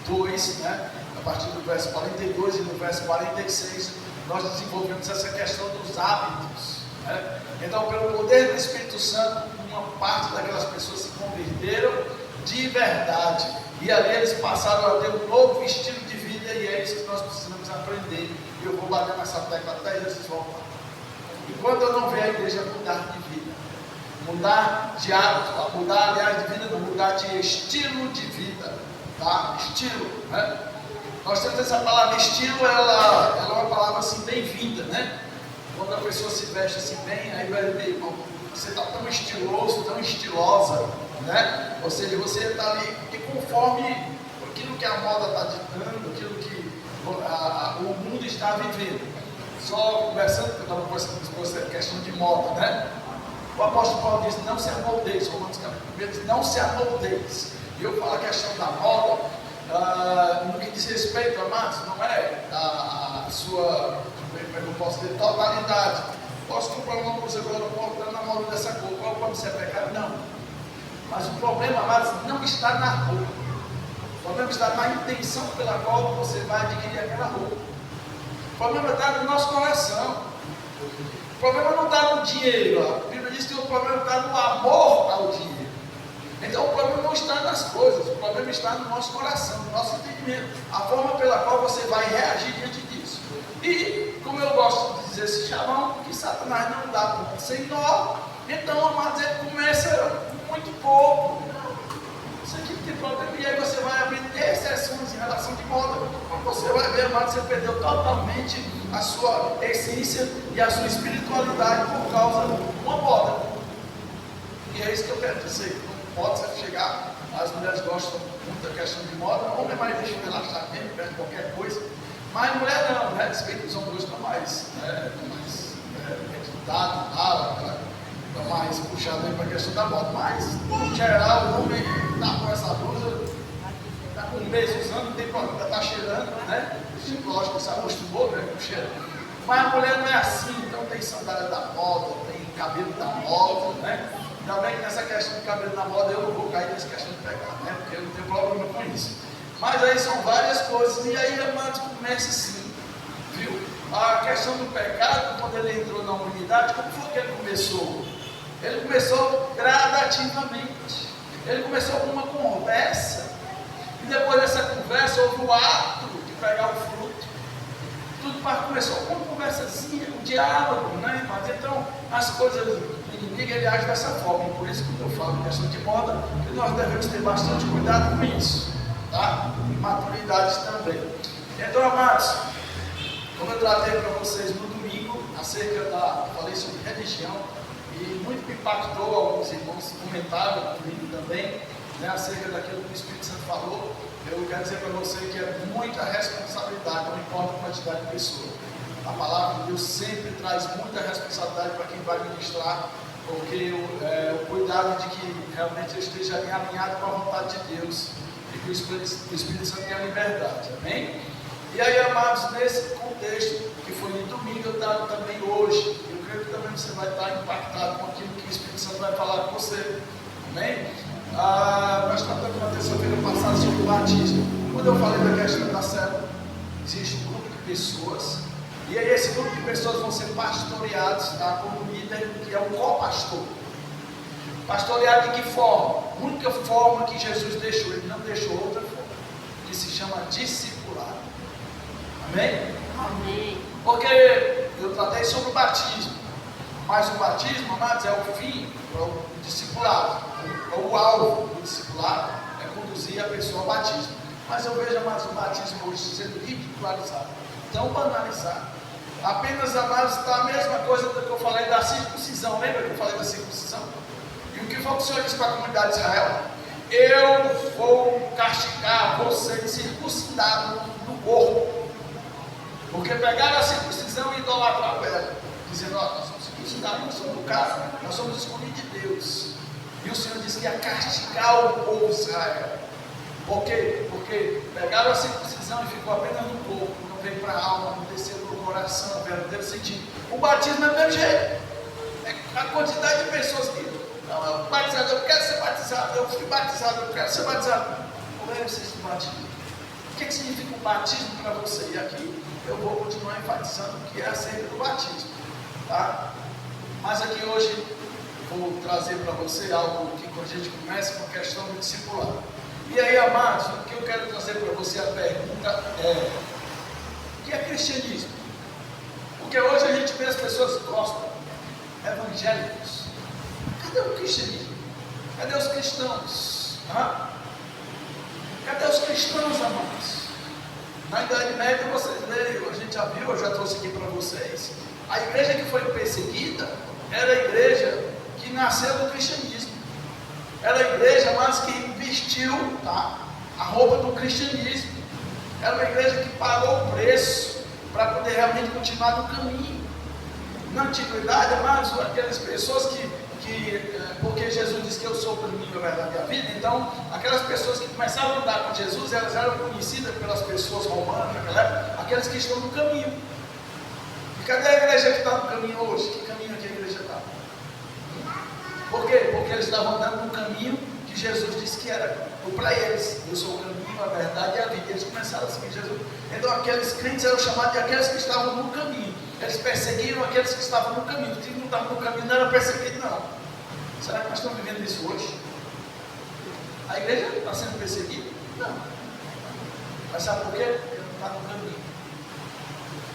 2, né? A partir do verso 42 e no verso 46, nós desenvolvemos essa questão dos hábitos, né? Então, pelo poder do Espírito Santo, uma parte daquelas pessoas se converteram de verdade, e ali eles passaram a ter um novo estilo de vida, e é isso que nós precisamos aprender. E eu vou bater nessa tecla até eles voltar. Enquanto eu não ver a igreja mudar de vida, mudar de hábito, mudar, aliás, de vida, não, mudar de estilo de vida, tá? Estilo, né? Nós temos essa palavra estilo, ela é uma palavra assim, bem-vinda, né? Quando a pessoa se veste assim bem, aí vai ver, você está tão estiloso, tão estilosa, né? Ou seja, você está ali, porque conforme aquilo que a moda está ditando, aquilo que o mundo está vivendo. Só conversando, porque eu estava conversando com você, questão de moda, né? O apóstolo Paulo diz, não se amoldeis, Romanos capítulo 1 diz, não se amoldeis. E eu falo a questão da moda, no que diz respeito, amados, não é a sua, eu posso dizer, totalidade. Posso comprar uma coisa agora, estar na moda dessa cor, qual pode ser pecado? Não. Mas o problema, amados, não está na roupa. O problema está na intenção pela qual você vai adquirir aquela roupa. O problema está no nosso coração. O problema não está no dinheiro. A Bíblia diz que o problema está no amor ao dinheiro. Então o problema não está nas coisas, o problema está no nosso coração, no nosso entendimento, a forma pela qual você vai reagir diante disso. E, como eu gosto de dizer esse chavão, que Satanás não dá ponto sem nó, então, amados, ele começa muito pouco. Isso aqui não tem problema, e aí você vai abrir exceções em relação de moda, mas você vai ver, amados, você perdeu totalmente a sua essência e a sua espiritualidade por causa de uma moda. E é isso que eu quero dizer. Pode chegar, as mulheres gostam muito da questão de moda, o homem é mais deixa relaxar mesmo, perde qualquer coisa, mas mulher não, né? Diz que os homens estão mais reclutados, estão mais puxados para a questão da moda, mas no geral o homem está com essa blusa, está com um mês usando, não tem problema, está cheirando, né? Lógico que se acostumou, né, com o cheiro, mas a mulher não é assim, então tem sandália da moda, tem cabelo da moda, né? Ainda bem que nessa questão de cabelo na moda eu não vou cair nessa questão de pegar, né? Porque eu não tenho problema com isso. Mas aí são várias coisas, e aí, amados, começa assim, viu? A questão do pecado, quando ele entrou na humanidade, como foi que ele começou? Ele começou gradativamente. Ele começou com uma conversa, e depois dessa conversa houve o ato de pegar o fruto. Tudo começou com uma conversazinha, um diálogo, né? Mas então as coisas. O inimigo ele age dessa forma, e por isso que eu falo em questão de moda, que nós devemos ter bastante cuidado com isso, tá? E maturidade também. Então, amados, como eu tratei para vocês no domingo, falei sobre religião, e muito me impactou, alguns irmãos comentaram no domingo também, né, acerca daquilo que o Espírito Santo falou. Eu quero dizer para você que é muita responsabilidade, não importa a quantidade de pessoas. A palavra de Deus sempre traz muita responsabilidade para quem vai ministrar, porque o cuidado de que realmente eu esteja alinhado com a vontade de Deus e que o Espírito Santo tenha liberdade, amém? E aí, amados, nesse contexto que foi no domingo, eu estava também hoje, eu creio que também você vai estar impactado com aquilo que o Espírito Santo vai falar com você, amém? Nós tratamos na terça-feira passada sobre o batismo. Quando eu falei da questão da célula, existe um grupo de pessoas. E aí esse grupo de pessoas vão ser pastoreados, tá, como líder, que é o co-pastor. Pastoreado de que forma? A única forma que Jesus deixou, ele não deixou outra forma, que se chama discipulado. Amém? Amém. Porque eu tratei sobre o batismo, mas o batismo, amados, é o fim, é o discipulado. O alvo do discipulado é conduzir a pessoa ao batismo. Mas eu vejo, amados, o batismo hoje sendo ridicularizado, tão banalizado. Apenas, amados, está a mesma coisa do que eu falei da circuncisão. Lembra que eu falei da circuncisão? E o que foi que o Senhor disse para a comunidade de Israel? Eu vou castigar vocês circuncidados no corpo. Porque pegaram a circuncisão e idolatraram ela, dizendo: nós somos circuncidados, nós somos do caso, nós somos escolhidos de Deus. E o Senhor disse que ia castigar o povo de Israel. Por quê? Porque pegaram a circuncisão e ficou apenas no corpo, não veio para a alma, não desceu no coração, verdadeiro sentido. O batismo é do mesmo jeito. É a quantidade de pessoas que não, eu batizado, eu quero ser batizado, eu fui batizado, eu quero ser batizado. Como é que vocês se batizam? O que significa o batismo para você? E aqui eu vou continuar enfatizando que é acerca do batismo, tá? Mas aqui hoje vou trazer para você algo que quando a gente começa com a questão do discipulado. E aí, amados, o que eu quero trazer para você, a pergunta é: o que é cristianismo? Porque hoje a gente vê as pessoas gostam, evangélicos. Cadê o cristianismo? Cadê os cristãos? Cadê os cristãos, amados? Na Idade Média, vocês leram, a gente já viu, eu já trouxe aqui para vocês. A igreja que foi perseguida era a igreja que nasceu do cristianismo. Era a igreja, mas que vestiu, tá, a roupa do cristianismo. Era uma igreja que pagou o preço para poder realmente continuar no caminho. Na antiguidade, amados, aquelas pessoas porque Jesus disse que eu sou o caminho, a verdade e a vida, então aquelas pessoas que começaram a andar com Jesus, elas eram conhecidas pelas pessoas romanas naquela época, aqueles que estão no caminho. E cadê a igreja que está no caminho hoje? Que caminho é que a igreja está? Por quê? Porque eles estavam andando no caminho que Jesus disse que era para eles. Eu sou o caminho, a verdade e a vida. Eles começaram a seguir Jesus. Então aqueles crentes eram chamados de aqueles que estavam no caminho. Eles perseguiram aqueles que estavam no caminho. Os que não estavam no caminho não eram perseguidos, não. Será que nós estamos vivendo isso hoje? A igreja está sendo perseguida? Não. Mas sabe por quê? Porque não está no caminho.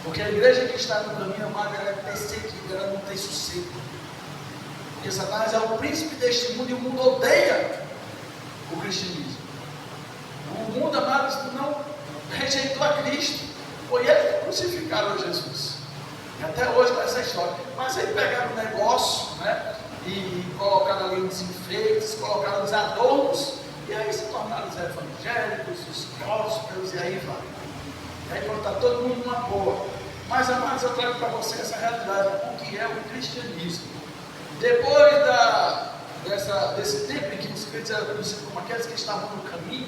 Porque a igreja que está no caminho, amada, ela é perseguida, ela não tem sossego. Porque Satanás é o príncipe deste mundo e o mundo odeia o cristianismo. O mundo, amados, não rejeitou a Cristo. Foi ele que crucificaram Jesus. E até hoje com essa história. Mas aí pegaram o negócio, né? E colocaram ali uns enfeites, colocaram os adornos, e aí se tornaram os evangélicos, os prósperos, e aí vai. E aí quando está todo mundo numa boa. Mas, amados, eu trago para você essa realidade, o que é o cristianismo. Depois desse tempo em que os crentes eram conhecidos como aqueles que estavam no caminho,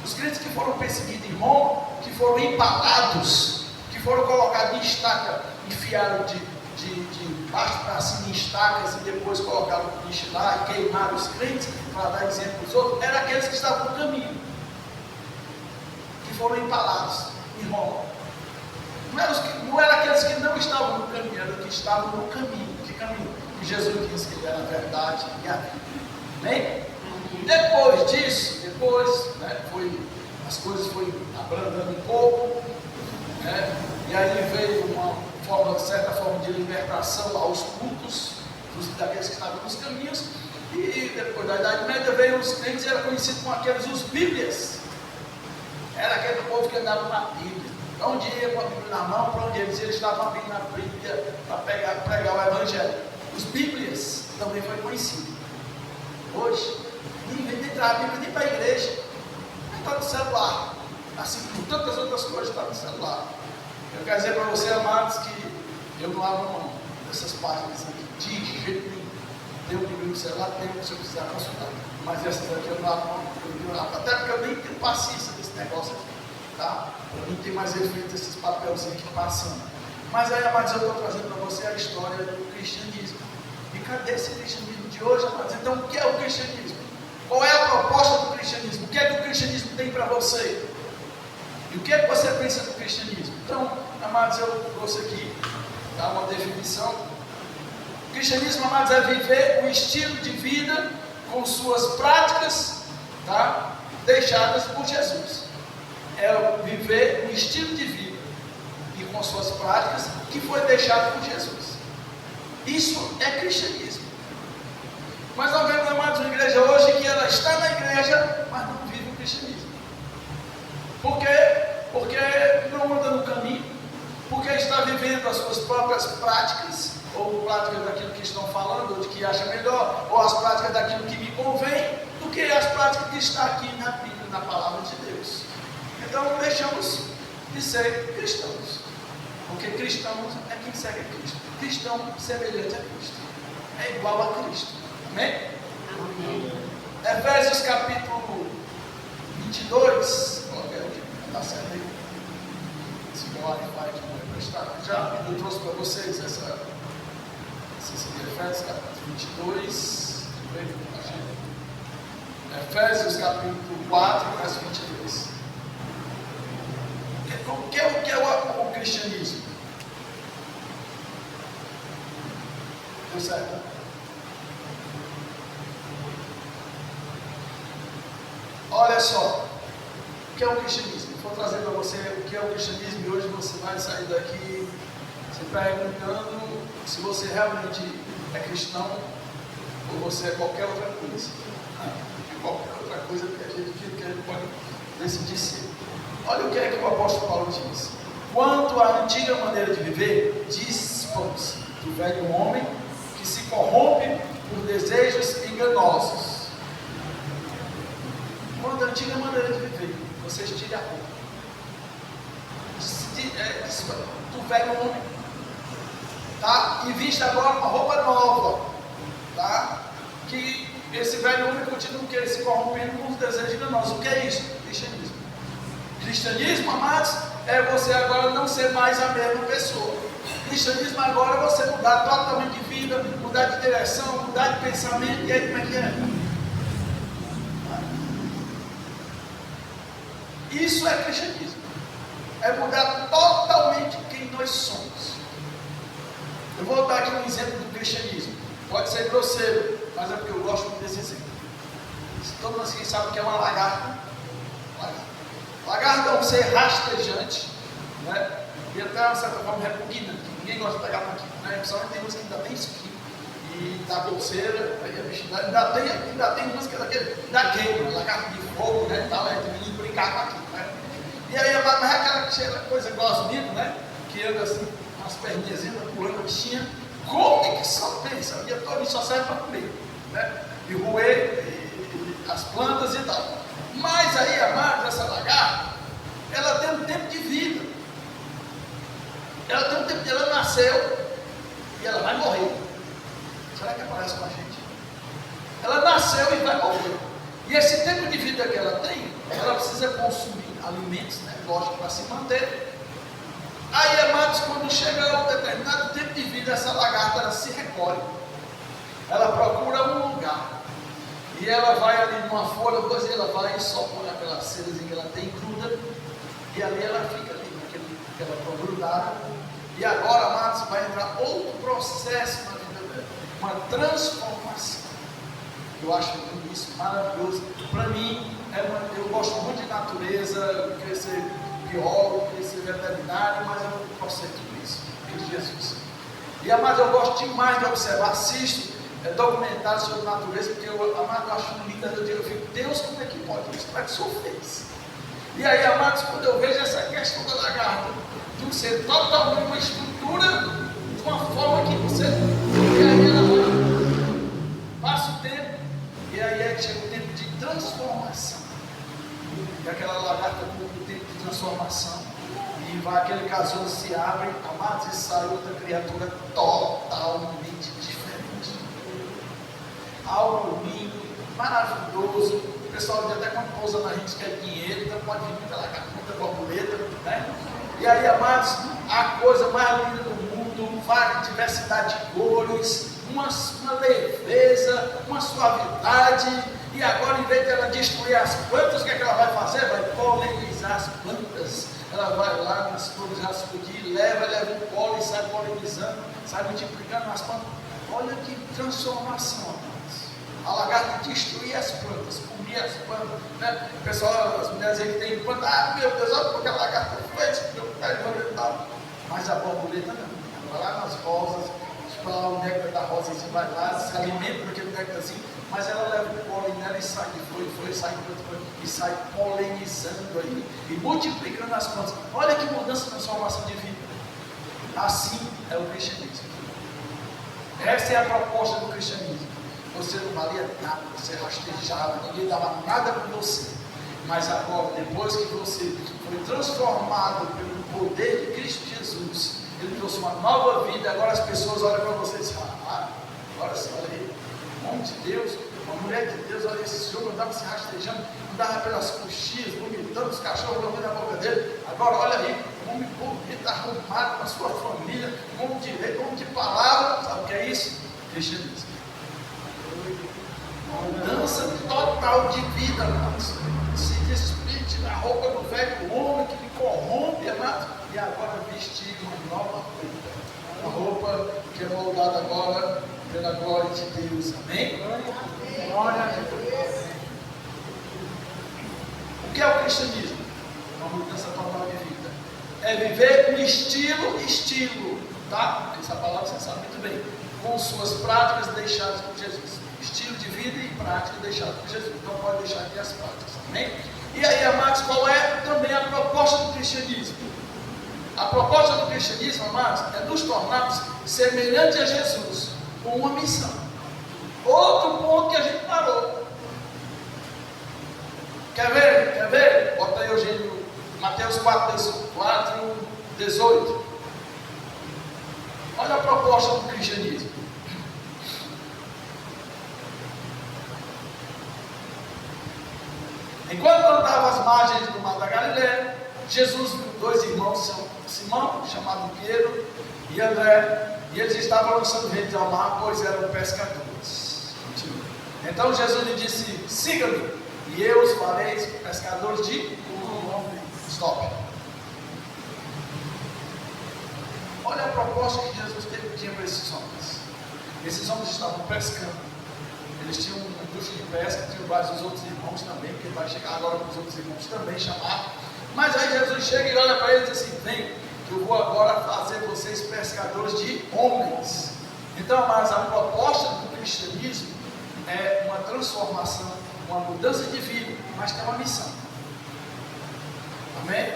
os crentes que foram perseguidos em Roma, que foram empalados, que foram colocados em estaca, enfiaram de baixo para cima em estacas e depois colocaram o lixo lá e queimaram os crentes para dar exemplo para os outros, eram aqueles que estavam no caminho, que foram empalados em Roma. Não eram aqueles que não estavam no caminho, eram os que estavam no caminho. Que caminho? Que Jesus disse que ele era a verdade e a vida. Amém? Depois disso, né, as coisas foram abrandando um pouco, né, e aí veio uma certa forma de libertação aos cultos daqueles que estavam nos caminhos, e depois da Idade Média veio os crentes e era conhecido como aqueles, os bíblias. Era aquele povo que andava na Bíblia. Para onde ia com a Bíblia na mão, para onde eles estavam abrindo a Bíblia para pregar o Evangelho. Os bíblias também foi conhecido. Hoje, ninguém tem a Bíblia nem para a igreja, está no celular. Assim como tantas outras coisas, está no celular. Eu quero dizer para você, amados, que eu não abro mão dessas páginas aqui, de jeito nenhum. Tem um livro no celular, tem se eu precisar consultar. Mas essas aqui eu não abro mão, até porque eu nem tenho paciência desse negócio aqui, tá? Para mim tem mais efeito esses papelzinhos aqui passando. Mas aí, amados, eu estou trazendo para você a história do cristianismo. E cadê esse cristianismo de hoje, amados? Então, o que é o cristianismo? Qual é a proposta do cristianismo? O que é que o cristianismo tem para você? E o que é que você pensa do cristianismo? Então, amados, eu trouxe aqui, tá, uma definição. O cristianismo, amados, é viver um estilo de vida com suas práticas, tá, deixadas por Jesus. É viver um estilo de vida e com suas práticas que foi deixado por Jesus. Isso é cristianismo. Mas nós vemos, amados, uma igreja hoje que ela está na igreja, mas não vive o cristianismo. Por quê? Porque não anda no caminho, porque está vivendo as suas próprias práticas, ou práticas daquilo que estão falando, ou de que acha melhor, ou as práticas daquilo que me convém, do que as práticas que está aqui na Bíblia, na palavra de Deus. Então deixamos de ser cristãos, porque cristãos é quem segue a Cristo. Cristão semelhante a Cristo, é igual a Cristo. Amém? Amém. Efésios capítulo 22, está certo aí? Esse meu Wi-Fi aqui não vai prestar. Já eu trouxe para vocês essa Efésios capítulo 22, Efésios capítulo 4, verso 22. O que é o cristianismo? Deu certo? Olha só, o que é o cristianismo? Vou trazer para você o que é o cristianismo e hoje você vai sair daqui se perguntando se você realmente é cristão ou você é qualquer outra coisa. Qualquer outra coisa que a gente pode decidir ser. Olha o que é que o apóstolo Paulo diz. Quanto à antiga maneira de viver, dispõe-se do velho homem que se corrompe por desejos enganosos. Quanto à antiga maneira de viver, vocês tirem a roupa. Do velho homem. Tá? E vista agora uma roupa nova. Tá? Que esse velho homem continua o que? Se corrompendo com os desejos enganosos. O que é isso? Cristianismo. Cristianismo, amados, é você agora não ser mais a mesma pessoa. Cristianismo agora é você mudar totalmente de vida, mudar de direção, mudar de pensamento. E aí como é que é? Isso é cristianismo. É mudar totalmente quem nós somos. Eu vou dar aqui um exemplo do cristianismo. Pode ser grosseiro, mas é porque eu gosto muito desse exemplo. Todo mundo aqui sabe o que é uma lagarta. Lagarta é um ser rastejante, né? E até uma certa forma repugnante. Ninguém gosta de pegar aqui, né? Principalmente tem música que ainda tem espinho e dá bolseira, aí a bicha ainda tem música daquele, lagarta de fogo, né? Tal, aí tem que brincar com aquilo, né? E aí mas é aquela coisa grosnita, né? Que anda assim, umas perninhas pulando a bichinha. Come que só pensa, o dia todo só serve para comer, né? E roer as plantas e tal. Mas aí, amados, essa lagarta, ela tem um tempo de vida. Ela tem um tempo de ela nasceu e ela vai morrer. Será que aparece com a gente? Ela nasceu e vai morrer. E esse tempo de vida que ela tem, ela precisa consumir alimentos, né? Lógico, para se manter. Aí, amados, quando chega um determinado tempo de vida, essa lagarta ela se recolhe. Ela procura um lugar. E ela vai ali numa folha, depois ela vai e só põe aquela cerazinha que ela tem, gruda. E ali ela fica ali, naquela grudada. E agora, amados, vai entrar outro processo na vida dela. Uma transformação. Eu acho isso maravilhoso. Para mim, eu gosto muito de natureza, eu queria ser biólogo, queria ser veterinário, mas eu não posso ser tudo isso. Em Jesus. E, amados, eu gosto demais de observar, assisto documentários sobre natureza, porque eu acho lindo, eu fico, Deus, como é que pode isso? Como é que o Senhor fez? E aí, amados, quando eu vejo essa questão da lagarta, de um ser totalmente uma estrutura, de uma forma que você. E aí ela passa o tempo, e aí chega o tempo de transformação. E aquela lagarta com o tempo de transformação, e vai aquele casulo se abre, amados, e sai outra criatura totalmente diferente. Algo lindo, maravilhoso. O pessoal diz até quando pousa na gente quer dinheiro, então pode vir muita lagarta, muita borboleta, né? E aí, amados, a coisa mais linda do mundo, várias diversidade de cores, uma leveza, uma suavidade. E agora, em vez de ela destruir as plantas, o que é que ela vai fazer? Vai polinizar as plantas. Ela vai lá nas flores já explodir, leva o pólen, sai polinizando, sai multiplicando nas plantas. Olha que transformação, amados. A lagarta destruía as plantas, comia as plantas, né? O pessoal, as mulheres aí que tem planta, meu Deus, olha porque a lagarta fez, meu pai e tal. Mas a borboleta não, vai lá nas rosas, lá o néctar da rosa, assim, vai lá, se alimenta daquele néctarzinho, mas ela leva o pólen nela e sai de flor, sai e sai polinizando aí, e multiplicando as plantas. Olha que mudança, transformação de vida. Assim é o cristianismo. Essa é a proposta do cristianismo. Você não valia nada, você rastejava, ninguém dava nada para você. Mas agora, depois que você foi transformado pelo poder de Cristo Jesus, Ele trouxe uma nova vida. Agora as pessoas olham para você e dizem: agora sim, olha aí, um homem de Deus, uma mulher de Deus, olha esse homem, andava se rastejando, andava pelas coxias, vomitando, os cachorros lambendo a boca dele. Agora, olha aí, um homem bonito, arrumado com a sua família, um homem de lei, um homem de palavra. Sabe o que é isso? Cristianismo. Mudança total de vida, irmãos. Se despide da roupa do velho homem que me corrompe E agora vestir uma nova roupa. Uma roupa que é moldada agora pela glória de Deus. Amém? Glória a Deus. O que é o cristianismo? Uma mudança total de vida. É viver um estilo, tá? Essa palavra você sabe muito bem. Com suas práticas deixadas por Jesus. Estilo de vida e prática deixada por Jesus. Então pode deixar aqui as práticas. Amém? E aí, amados, qual é também a proposta do cristianismo? A proposta do cristianismo, amados, é nos tornarmos semelhantes a Jesus com uma missão. Outro ponto que a gente parou. Quer ver? Bota aí, Eugênio, Mateus 4, 18. Olha a proposta do cristianismo. Enquanto andava às margens do mar da Galileia, Jesus viu dois irmãos, Simão, chamado Pedro, e André, e eles estavam lançando redes ao mar, pois eram pescadores. Então Jesus lhe disse: siga-me, e eu os farei pescadores de homens. Stop. Olha a proposta que Jesus tinha para esses homens. Esses homens estavam pescando. Eles tinham uma indústria de pesca, tinham vários outros irmãos também, que vai chegar agora com os outros irmãos também chamar. Mas aí Jesus chega e olha para eles e diz assim: vem, que eu vou agora fazer vocês pescadores de homens. Então, mas a proposta do cristianismo é uma transformação, uma mudança de vida, mas tem uma missão. Amém?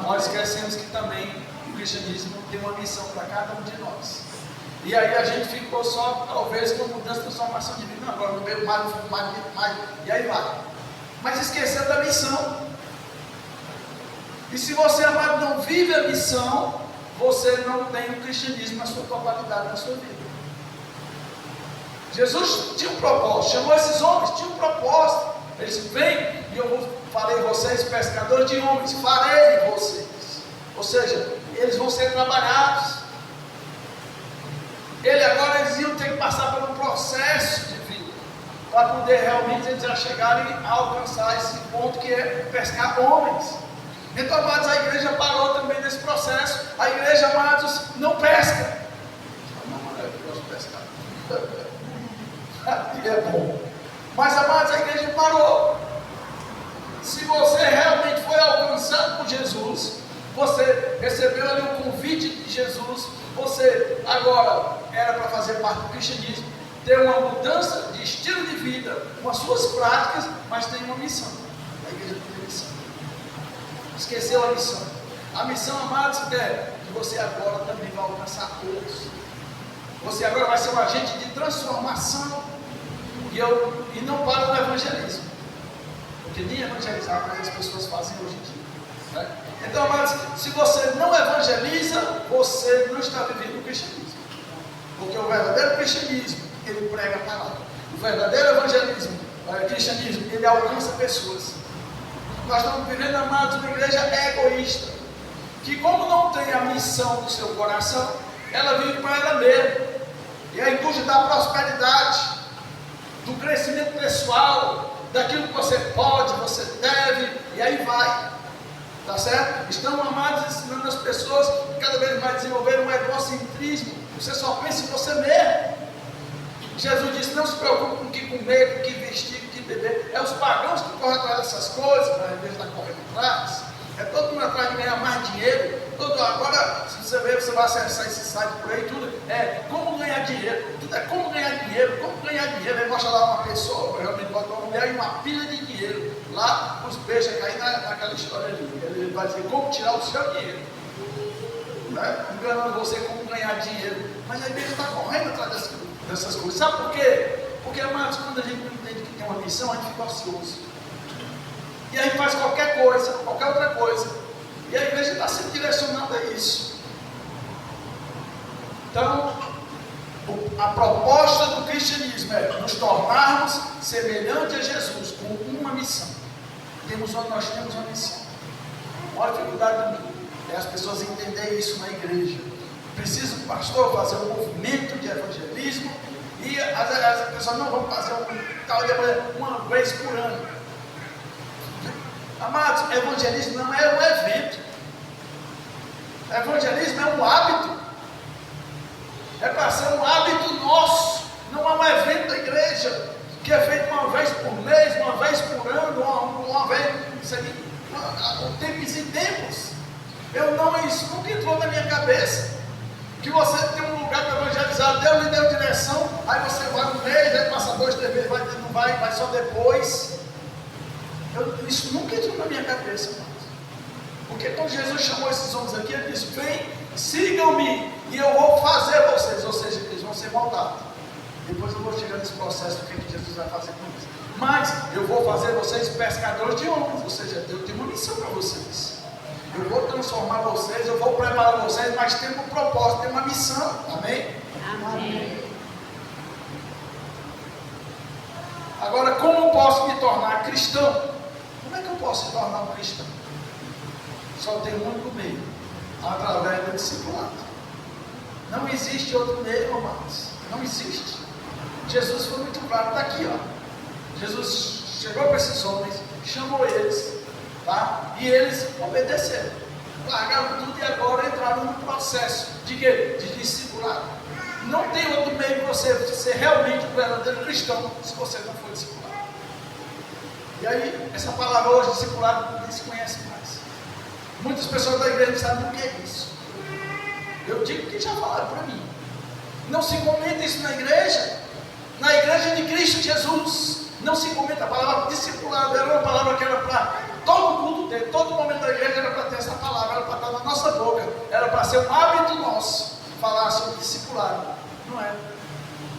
Nós esquecemos que também o cristianismo tem uma missão para cada um de nós. E aí a gente ficou só, talvez, com mudança, transformação de vida. Não, agora não veio mais, e aí vai. Mas esqueceu da missão. E se você, amado, não vive a missão, você não tem o cristianismo na sua totalidade, na sua vida. Jesus tinha um propósito, chamou esses homens, tinha um propósito. Eles vêm e eu farei vocês pescadores de homens, farei vocês. Ou seja, eles vão ser trabalhados. Eles iam ter que passar por um processo de vida para poder realmente eles já chegarem a alcançar esse ponto que é pescar homens. Então, amados, a igreja parou também nesse processo. A igreja, amados, não pesca. Não, eu gosto de pescar. E é bom. Mas, amados, a igreja parou. Se você realmente foi alcançado por Jesus, você recebeu ali o convite de Jesus, você agora era para fazer parte do cristianismo, ter uma mudança de estilo de vida, com as suas práticas, mas tem uma missão. A igreja tem missão. Esqueceu a missão. A missão, amados, é que você agora também vai alcançar todos. Você agora vai ser um agente de transformação. E não para no evangelismo. Porque nem evangelizar, mas as pessoas fazem hoje em dia. Né? Então, amados, se você não evangeliza, você não está vivendo o cristianismo. Porque o verdadeiro cristianismo, ele prega a palavra. O verdadeiro evangelismo, o cristianismo, ele alcança pessoas. Nós estamos vivendo, amados, uma igreja egoísta, que como não tem a missão do seu coração, ela vive para ela mesma. E a indústria da prosperidade, do crescimento pessoal, daquilo que você pode, você deve, e aí vai. Tá certo? Estão, amados, ensinando as pessoas cada vez mais a desenvolver um egocentrismo. Você só pensa em você mesmo. Jesus disse: não se preocupe com o que comer, com o que vestir, com o que beber. É os pagãos que correm atrás dessas coisas, mas a igreja está correndo atrás. É todo mundo atrás de ganhar mais dinheiro. Agora, se você ver, você vai acessar esse site por aí, tudo é como ganhar dinheiro. Tudo é como ganhar dinheiro, como ganhar dinheiro. Aí mostra lá uma pessoa, realmente bota uma mulher e uma pilha de dinheiro. Lá os peixes caem naquela história ali. Ele vai dizer como tirar o seu dinheiro. Né? Enganando você como ganhar dinheiro. Mas a igreja está correndo atrás dessas coisas. Sabe por quê? Porque, amados, quando a gente não entende que tem uma missão, a gente fica ocioso. E aí faz qualquer coisa, qualquer outra coisa. E a igreja está sendo direcionada a isso. Então, a proposta do cristianismo é nos tornarmos semelhantes a Jesus, com uma missão. Nós temos uma missão. A maior dificuldade do mundo é as pessoas entenderem isso na igreja. Precisa o pastor fazer um movimento de evangelismo e as pessoas não vão fazer uma vez por ano. Amados, evangelismo não é um evento. tempos e tempos. Isso nunca entrou na minha cabeça. Que você tem um lugar para evangelizar, Deus lhe deu direção, aí você vai um mês, aí passa 2, 3 meses, vai só depois. Isso nunca entrou na minha cabeça, irmãos. Porque quando Jesus chamou esses homens aqui, ele disse: vem, sigam-me, e eu vou fazer vocês, ou seja, eles vão ser moldados. Depois eu vou chegar nesse processo do que Jesus vai fazer com eles. Mas eu vou fazer vocês pescadores de homens, ou seja, eu tenho uma missão para vocês. Eu vou transformar vocês, eu vou preparar vocês, mas tem um propósito, tem uma missão. Amém? Amém. Agora, como eu posso me tornar cristão? Como é que eu posso me tornar um cristão? Só tem um único meio, através do discipulado. Não existe outro meio, amados. Não existe. Jesus foi muito claro, está aqui, ó. Jesus chegou para esses homens, chamou eles, tá? E eles obedeceram, largaram tudo e agora entraram no processo de quê? De discipulado. Não tem outro meio de você ser realmente um verdadeiro cristão se você não for discipulado. E aí, essa palavra hoje, discipulado, nem se conhece mais. Muitas pessoas da igreja não sabem o que é isso. Eu digo que já falaram para mim. Não se comenta isso na igreja. Na igreja de Cristo Jesus, não se comenta a palavra discipulado. Era uma palavra que era para todo culto dele, todo momento da igreja era para ter essa palavra, era para estar na nossa boca, era para ser um hábito nosso falar sobre discipulado. Não é.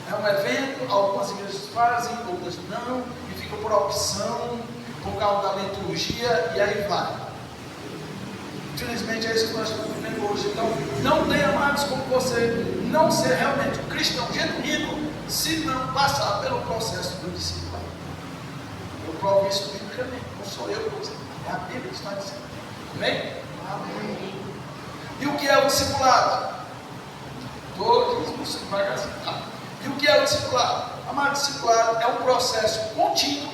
É um evento, algumas igrejas fazem, outras não, e fica por opção, por causa da liturgia, e aí vai. Infelizmente é isso que nós estamos vivendo hoje. Então, não tenha, amados, como você não ser realmente um cristão genuíno, se não passar pelo processo do discipulado. Eu provo isso biblicamente, não sou eu que estou dizendo, é a Bíblia que está dizendo. Amém? Amém. E o que é o discipulado? Todos devagarzinho, tá? E o que é o discipulado? Amado, discipulado é um processo contínuo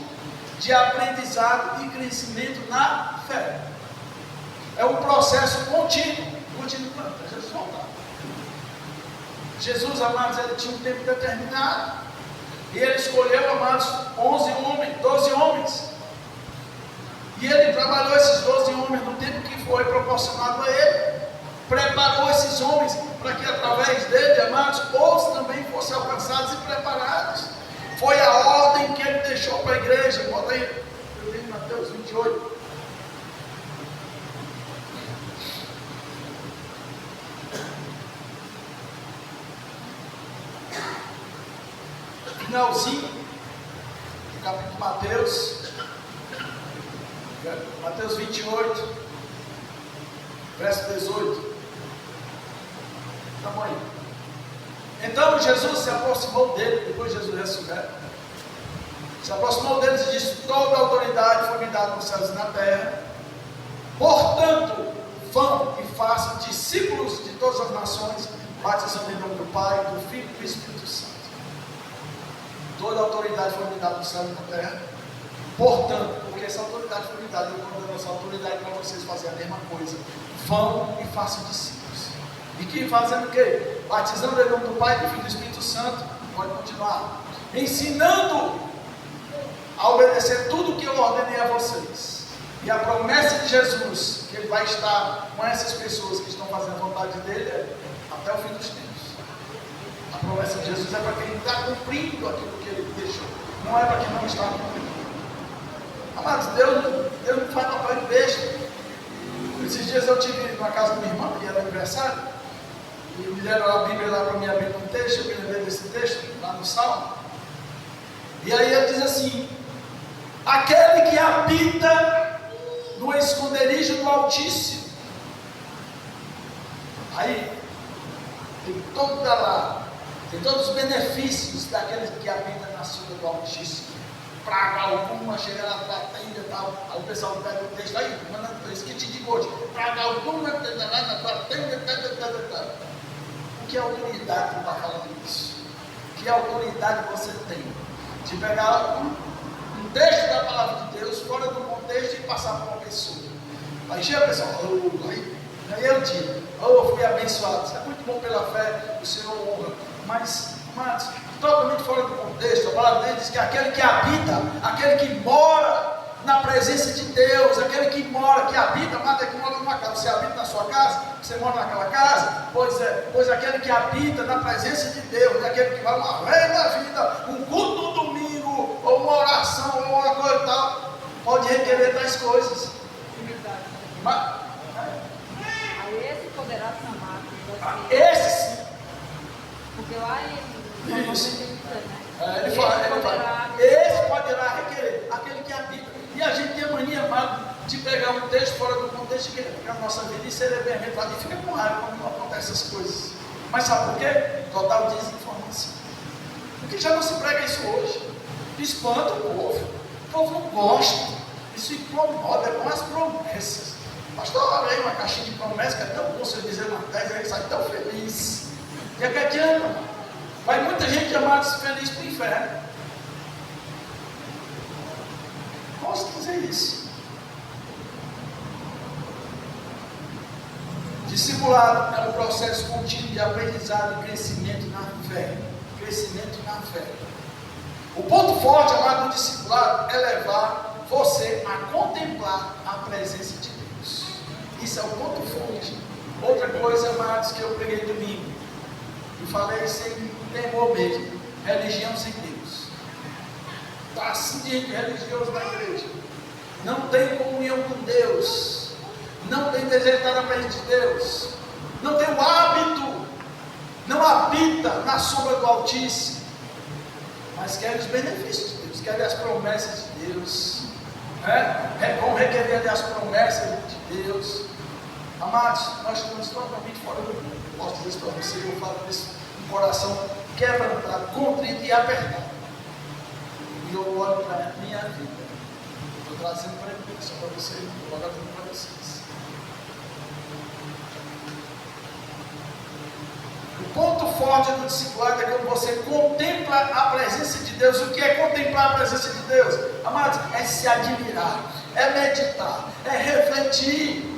de aprendizado e crescimento na fé. É um processo contínuo. Contínuo para Jesus voltar. Jesus, amados, ele tinha um tempo determinado. E ele escolheu, amados, 12 homens. E ele trabalhou esses 12 homens no tempo que foi proporcionado a ele. Preparou esses homens para que através dele, amados, outros também fossem alcançados e preparados. Foi a ordem que ele deixou para a igreja. Bota aí, eu li em Mateus 28. Finalzinho do capítulo de Mateus 28, verso 18. Tamanho. Então Jesus se aproximou dele, depois de Jesus ressurreto, se aproximou deles e disse: toda a autoridade foi me dada nos céus e na terra, portanto, vão e façam discípulos de todas as nações, batizando em nome do Pai, do Filho e do Espírito Santo. Toda a autoridade foi me dada no céu e na terra, portanto, porque essa autoridade foi me dada, eu vou dar essa autoridade para vocês fazerem a mesma coisa. Vão e façam discípulos. E que fazendo o quê? Batizando em nome do Pai, do Filho e do Espírito Santo. Pode continuar. Ensinando a obedecer tudo o que eu ordenei a vocês. E a promessa de Jesus, que ele vai estar com essas pessoas que estão fazendo a vontade dele, é até o fim dos tempos. A promessa de Jesus é para quem está cumprindo aquilo que ele deixou. Não é para quem não está cumprindo. Amados, Deus não faz papel de besta. Esses dias eu tive na casa da minha irmã, que era aniversário, e me deram a Bíblia lá para me abrir um texto, eu me lembrei desse texto, lá no Salmo. E aí ele diz assim: aquele que habita no esconderijo do Altíssimo. Aí, tem todos os benefícios daqueles que habitam na sombra do Altíssimo. Praga alguma, chega na tua tenda e tal. Aí o pessoal pega o texto aí, manda isso que te digo hoje. Praga alguma, lá na tua tenda, tal. O que autoridade que está falando isso? Que autoridade você tem de pegar um texto da palavra de Deus fora do contexto e passar para uma pessoa? Aí chega a pessoa, aí eu digo, fui abençoado. Isso é muito bom pela fé, o Senhor honra. Mas, totalmente fora do contexto, a palavra dele diz que aquele que habita, aquele que mora na presença de Deus, aquele que mora, que habita, amado, é que mora numa casa. Você habita na sua casa, você mora naquela casa, pois aquele que habita na presença de Deus, é aquele que vai uma vez na vida, um culto no domingo, ou uma oração, ou uma coisa e tal, pode requerer tais coisas. Mas, esse poderá chamar. Esse sim. Porque lá em Isso. né? Ele fala, esse poderá requerer, aquele que habita. E a gente tem a mania, amado, de pegar um texto fora do contexto e querer ficar na nossa vida e ser bem arrebatado. E fica com raiva quando não acontecem essas coisas. Mas sabe por quê? Total desinformação. Porque já não se prega isso hoje. Espanta o povo não gosta. Isso incomoda, é com as promessas. Pastor, olha aí uma caixinha de promessas que é tão bom você dizer uma 10 aí, sai tão feliz. E é que adianta, vai muita gente amada feliz para o inferno. Posso dizer isso. Discipulado é um processo contínuo de aprendizado e crescimento na fé. Crescimento na fé. O ponto forte, amado, do discipulado é levar você a contemplar a presença de Deus. Isso é o ponto forte. Outra coisa, amados, que eu preguei domingo, e falei sem temor mesmo, religião sem Deus. Está assim de gente religioso na igreja, não tem comunhão com Deus, não tem desejo de estar na presença de Deus, não tem o hábito, não habita na sombra do Altíssimo, mas quer os benefícios de Deus, quer as promessas de Deus, vão requerer as promessas de Deus. Amados, nós estamos totalmente fora do mundo. Posso dizer isso para você, eu falo isso com o coração quebrantado, contrito e apertado. E eu olho para a minha vida. Estou trazendo preocupação para vocês, estou trazendo para vocês. O ponto forte do discipulado é quando você contempla a presença de Deus. O que é contemplar a presença de Deus? Amados, é se admirar, é meditar, é refletir.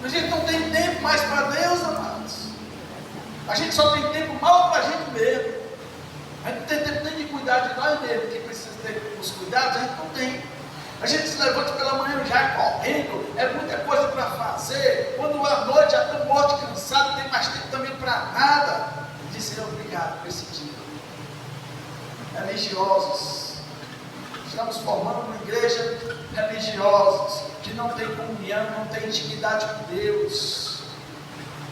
A gente não tem tempo mais para Deus, amados. A gente só tem tempo mal para a gente mesmo. A gente não tem tempo nem de cuidar de nós mesmos. Quem precisa ter os cuidados, a gente não tem. A gente se levanta pela manhã já correndo, é muita coisa para fazer. Quando à noite já está morto, cansado, não tem mais tempo também para nada. E dizer obrigado por esse dia. Religiosos. Estamos formando uma igreja religiosos, que não tem comunhão, não tem intimidade com Deus.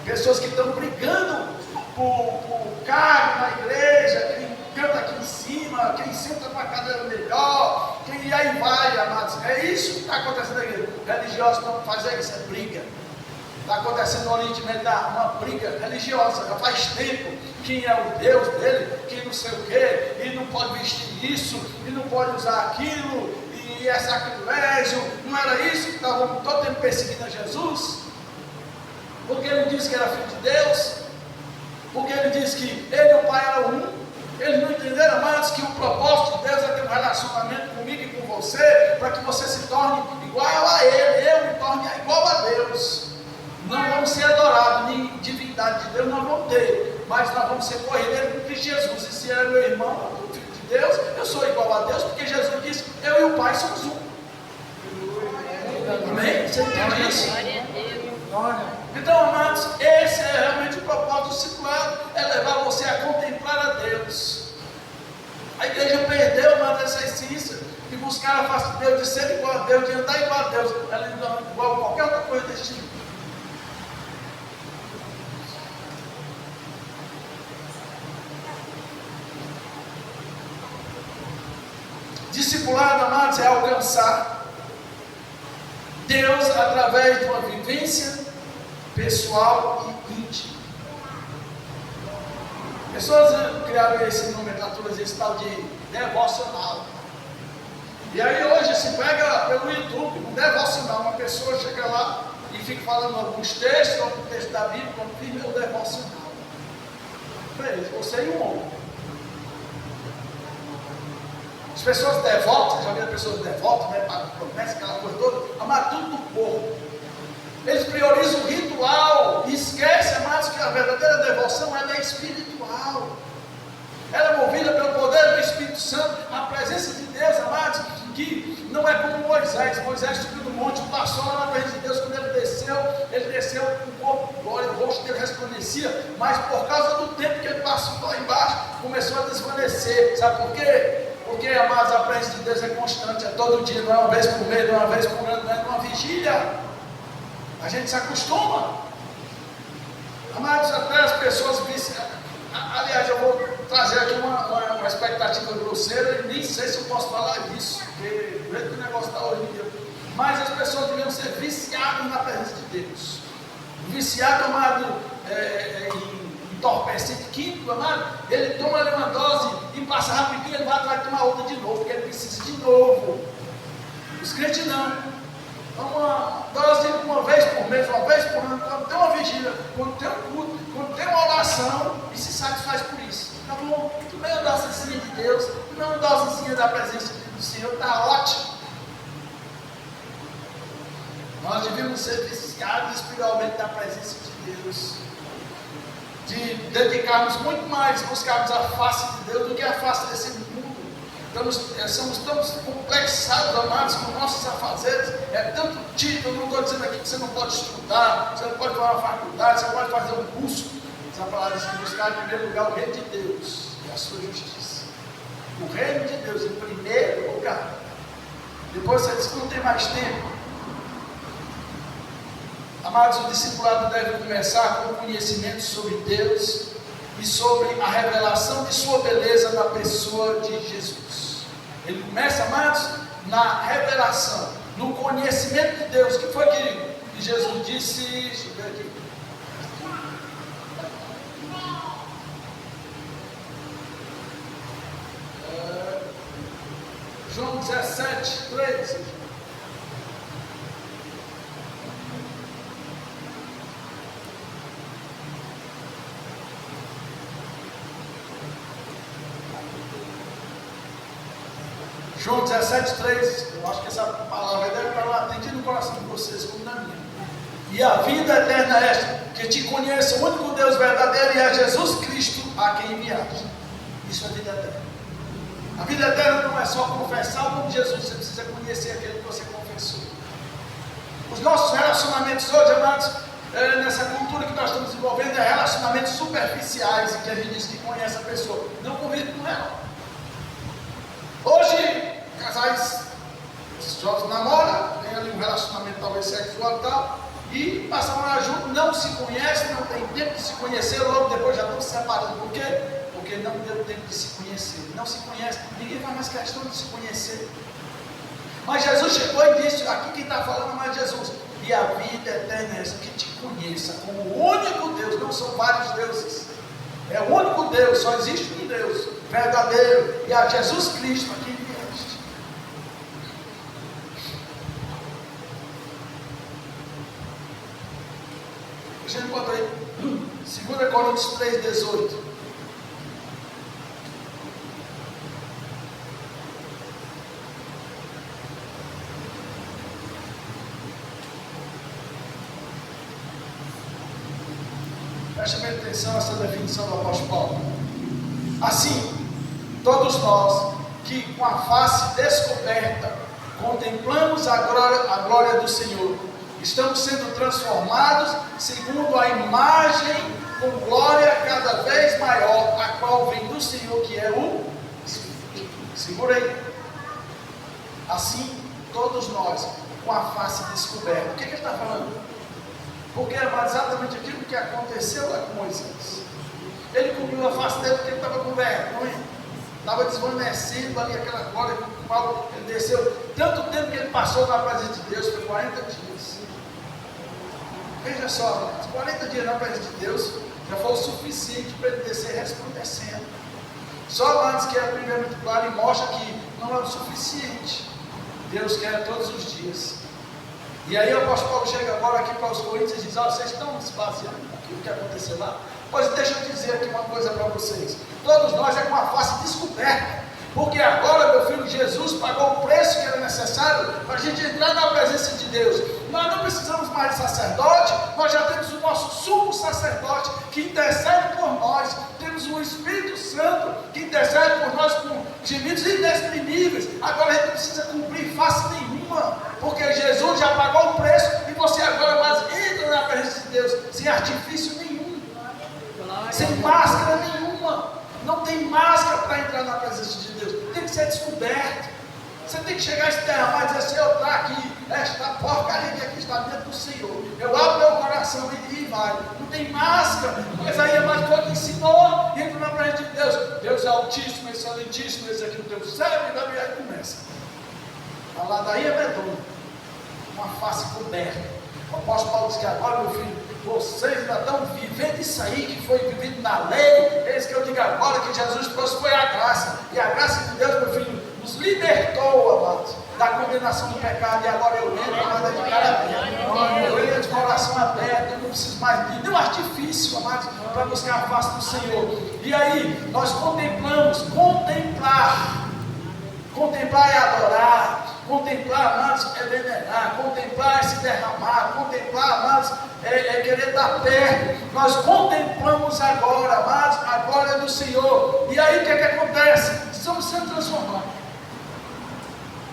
Pessoas que estão brigando por cargo na igreja, quem canta aqui em cima, quem senta numa cadeira melhor, e aí vai, amados. É isso que está acontecendo na igreja. Religiosos não fazem isso, é briga. Está acontecendo no Oriente Médio uma briga religiosa. Já faz tempo. Quem é o Deus dele, quem não sei o quê, e não pode vestir isso, e não pode usar aquilo, e é sacrilégio. Não era isso que estavam todo tempo perseguindo a Jesus? Porque ele disse que era filho de Deus, porque ele disse que ele e o Pai eram um. Eles não entenderam, amados, que o propósito de Deus é ter um relacionamento comigo e com você, para que você se torne igual a Ele, eu me torne igual a Deus. Não vamos ser adorados, nem divindade de Deus nós vamos ter, mas nós vamos ser corredeiros com Cristo Jesus. E se é meu irmão, filho de Deus, eu sou igual a Deus, porque Jesus disse, eu e o Pai somos um. Amém? Você entende isso? Então, amados, esse é realmente o propósito do discipulado, é levar você a contemplar a Deus. A igreja perdeu, amados, essa essência de buscar a face de Deus, de ser igual a Deus, de andar igual a Deus. Ela não é igual a qualquer outra coisa desse tipo. Discipulado, amados, é alcançar Deus através de uma vivência pessoal e íntima. Pessoas criaram esse nomenclatura, esse tal de devocional. E aí hoje se pega pelo YouTube um devocional, uma pessoa chega lá e fica falando alguns textos, algum texto da Bíblia, como diz meu devocional. Você e um homem. As pessoas devotas, já viram pessoas devotas, né, para promessa, aquela coisa toda, amar tudo do corpo. Eles priorizam o ritual e esquecem, amados, que a verdadeira devoção ela é espiritual. Ela é movida pelo poder do Espírito Santo, a presença de Deus, amados, que não é como Moisés. Moisés subiu do monte, passou lá na presença de Deus. Quando ele desceu com o corpo, glória, o rosto dele resplandecia, mas por causa do tempo que ele passou lá embaixo, começou a desvanecer. Sabe por quê? Porque, amados, a presença de Deus é constante, é todo dia, não é uma vez por mês, não é uma vez por ano, não é uma vigília. A gente se acostuma. Amados, até as pessoas viciam. Aliás, eu vou trazer aqui uma expectativa grosseira e nem sei se eu posso falar isso, porque do jeito que o negócio está hoje em dia. Mas as pessoas deviam ser viciadas na presença de Deus. Viciado, amado, em entorpecente químico, amado, ele toma ali uma dose e passa rapidinho, ele vai atrás de tomar outra de novo, porque ele precisa de novo. Os crentes não. Uma dose uma vez por mês, uma vez por ano, quando tem uma vigília, quando tem um culto, quando tem uma oração, e se satisfaz por isso. Tá bom? Tu é uma dosezinha de Deus, tu é uma dosezinha da presença do Senhor, tá ótimo. Nós devemos ser viciados espiritualmente da presença de Deus, de dedicarmos muito mais, buscarmos a face de Deus do que a face desse mundo. Somos tão complexados, amados, com nossos afazeres. É tanto título, não estou dizendo aqui que você não pode estudar, você não pode fazer uma faculdade, você não pode fazer um curso. Essa palavra diz que buscar em primeiro lugar o reino de Deus e a sua justiça. O reino de Deus em primeiro lugar. Depois você diz que não tem mais tempo. Amados, o discipulado deve começar com o conhecimento sobre Deus e sobre a revelação de sua beleza na pessoa de Jesus. Ele começa, amados, na revelação, no conhecimento de Deus. O que foi que Jesus disse? Deixa eu ver aqui. João 17, 13. João 17, 3, eu acho que essa palavra deve estar latente no coração de vocês, como na minha. E a vida eterna é esta, que te conheça o único Deus verdadeiro e a Jesus Cristo a quem enviaste. Isso é vida eterna. A vida eterna não é só confessar o nome de Jesus, você precisa conhecer aquele que você confessou. Os nossos relacionamentos hoje, amados, nessa cultura que nós estamos desenvolvendo, é relacionamentos superficiais, em que a gente diz que conhece a pessoa, não convive com ela. Hoje, casais, esses jovens namoram, tem ali um relacionamento talvez sexual e tal, e passam a morar junto, não se conhecem, não tem tempo de se conhecer, logo depois já estão se separando. Por quê? Porque não deu tempo de se conhecer. Não se conhece, ninguém faz mais questão de se conhecer. Mas Jesus chegou e disse, aqui quem está falando é mais Jesus, e a vida eterna é essa, que te conheça como o único Deus, não são vários deuses. É o único Deus, só existe um Deus verdadeiro, e a Jesus Cristo a quem enviaste. A gente bota aí 2 Coríntios 3, 18. Preste bem atenção a essa definição do apóstolo Paulo. Assim, todos nós que com a face descoberta contemplamos a glória do Senhor, estamos sendo transformados segundo a imagem com glória cada vez maior, a qual vem do Senhor, que é o Espírito. Segura aí. Assim, todos nós com a face descoberta. O que ele está falando? Porque é exatamente aquilo que aconteceu lá com Moisés. Ele cobriu a face dele porque ele estava com vergonha, estava desvanecendo ali aquela glória com o Paulo. Ele desceu, tanto tempo que ele passou na presença de Deus, foi 40 dias. Veja só, 40 dias na presença de Deus já foi o suficiente para ele descer resplandecendo. Só antes que é primeiramente claro e mostra que não é o suficiente. Deus quer todos os dias. E aí o apóstolo Paulo chega agora aqui para os Coríntios e diz, vocês estão se baseando naquilo que aconteceu lá? Pois deixa eu dizer aqui uma coisa para vocês. Todos nós é com a face descoberta. Porque agora, meu filho, Jesus pagou o preço que era necessário para a gente entrar na presença de Deus. Nós não precisamos mais de sacerdote, nós já temos o nosso sumo sacerdote que intercede por nós. Temos o Espírito Santo que intercede por nós com gemidos inexprimíveis. Agora a gente não precisa cumprir face nenhuma, porque Jesus já pagou o preço e você agora mais entra na presença de Deus sem artifício nenhum, sem máscara nenhuma. Não tem máscara para entrar na presença de Deus. Tem que ser descoberto. Você tem que chegar a se derramar e dizer: Senhor, está aqui, esta porcaria que aqui está dentro do Senhor. Eu abro meu coração e vai. Não tem máscara. Mas aí é mais todo ensinou e entra na presença de Deus. Deus é altíssimo, excelentíssimo, esse aqui o teu céu, e aí começa. A ladainha é medonha, uma face coberta. O apóstolo Paulo diz que agora, meu filho, vocês ainda estão vivendo isso aí que foi vivido na lei. É isso que eu digo agora, que Jesus trouxe foi a graça. E a graça de Deus, meu filho, nos libertou, amados, da condenação do pecado. E agora eu entro, amado, de cara aberta. Eu entro de coração aberto. Eu não preciso mais de nenhum artifício, amados, para buscar a face do Senhor. E aí, nós contemplamos, contemplar é adorar. Contemplar, amados, é venerar. Contemplar é se derramar. Contemplar, amados, é querer estar perto. Nós contemplamos agora, amados, a glória do Senhor. E aí o que é que acontece? Estamos sendo transformados.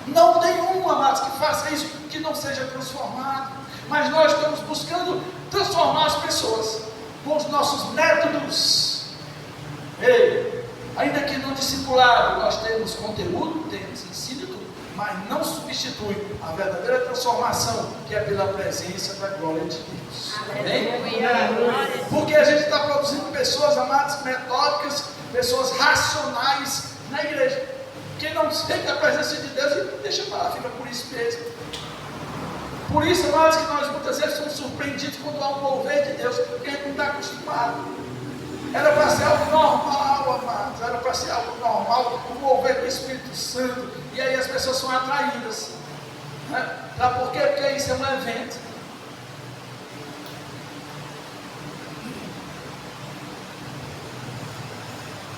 Não tem um, amados, que faça isso, que não seja transformado. Mas nós estamos buscando transformar as pessoas com os nossos métodos. Ei, ainda que no discipulado nós temos conteúdo, temos ensino, mas não substitui a verdadeira transformação, que é pela presença da glória de Deus. Amém? Porque a gente está produzindo pessoas, amadas, metódicas, pessoas racionais na igreja. Quem não sente a presença de Deus, ele deixa para lá, fica por isso mesmo. Por isso, amados, que nós muitas vezes somos surpreendidos quando há um mover de Deus, porque a gente não está acostumado. Era para ser algo normal, amados. Era para ser algo normal, o mover do Espírito Santo. E aí as pessoas são atraídas. Né? Por quê? Porque isso é um evento.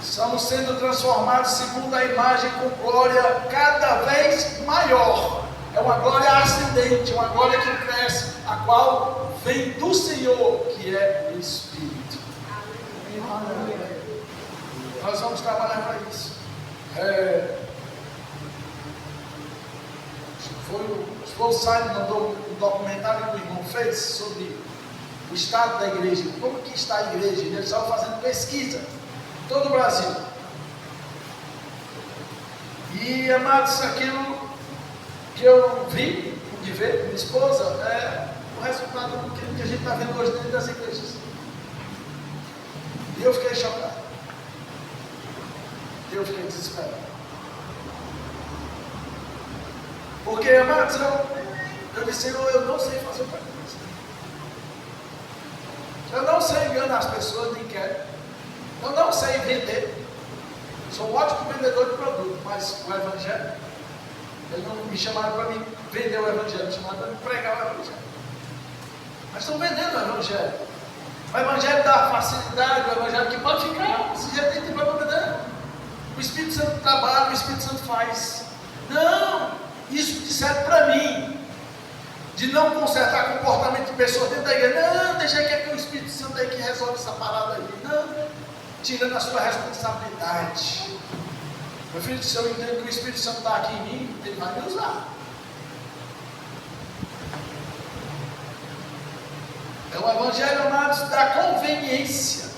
Estamos sendo transformados segundo a imagem com glória cada vez maior. É uma glória ascendente, uma glória que cresce, a qual vem do Senhor, que é o Espírito. Nós vamos trabalhar para isso. Foi o Simon mandou um documentário que o irmão fez sobre o estado da igreja. Como que está a igreja? Eles estavam fazendo pesquisa em todo o Brasil. E, amados, aquilo que eu vi, de ver com minha esposa, é o resultado do que a gente está vendo hoje dentro das igrejas. E eu fiquei chocado. Eu fiquei desesperado. Porque, amados, eu disse: Senhor, eu não sei fazer outra coisa. Eu não sei enganar as pessoas, nem quero. Eu não sei vender. Sou um ótimo vendedor de produto, mas o Evangelho, eles não me chamaram para mim vender o Evangelho, me chamaram para me pregar o Evangelho. Mas estão vendendo o Evangelho. O Evangelho dá facilidade, o Evangelho que pode ficar, se já tem problema não. O Espírito Santo trabalha, o Espírito Santo faz. Não, isso disseram para mim, de não consertar comportamento de pessoas dentro da igreja. Não, deixa que é que o Espírito Santo aí que resolve essa parada aí. Não, tirando a sua responsabilidade. Meu filho, se eu entendo que o Espírito Santo está aqui em mim, ele vai me usar. É o Evangelho, amados, da conveniência.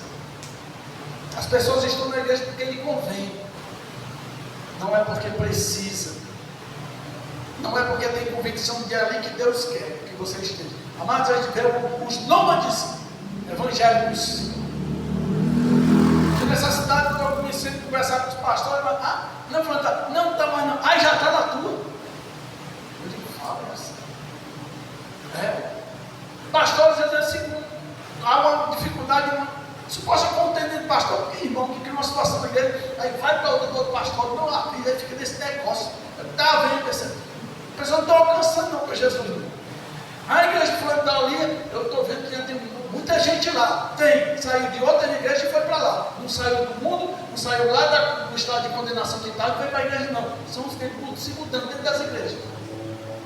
As pessoas estão na igreja porque lhe convém. Não é porque precisa. Não é porque tem convicção de ali que Deus quer que você esteja. Amados, a gente vê os nômades evangélicos. Nessa cidade eu comecei a conversar com os pastores, mas não está mais não. Aí já está na tua. Eu digo: fala assim. Pastores às vezes assim, há uma dificuldade, suposta contender de pastor, porque irmão que cria uma situação na igreja, aí vai para outro pastor, não avisa, aí fica nesse negócio. Está vendo essa. A pessoa não está alcançando não para Jesus. Não. A igreja que foi dali, eu estou vendo que já tem muita gente lá. Saiu de outra igreja e foi para lá. Não saiu do mundo, não saiu lá do estado de condenação que estava e veio para a igreja, não. São os que se mudando dentro das igrejas.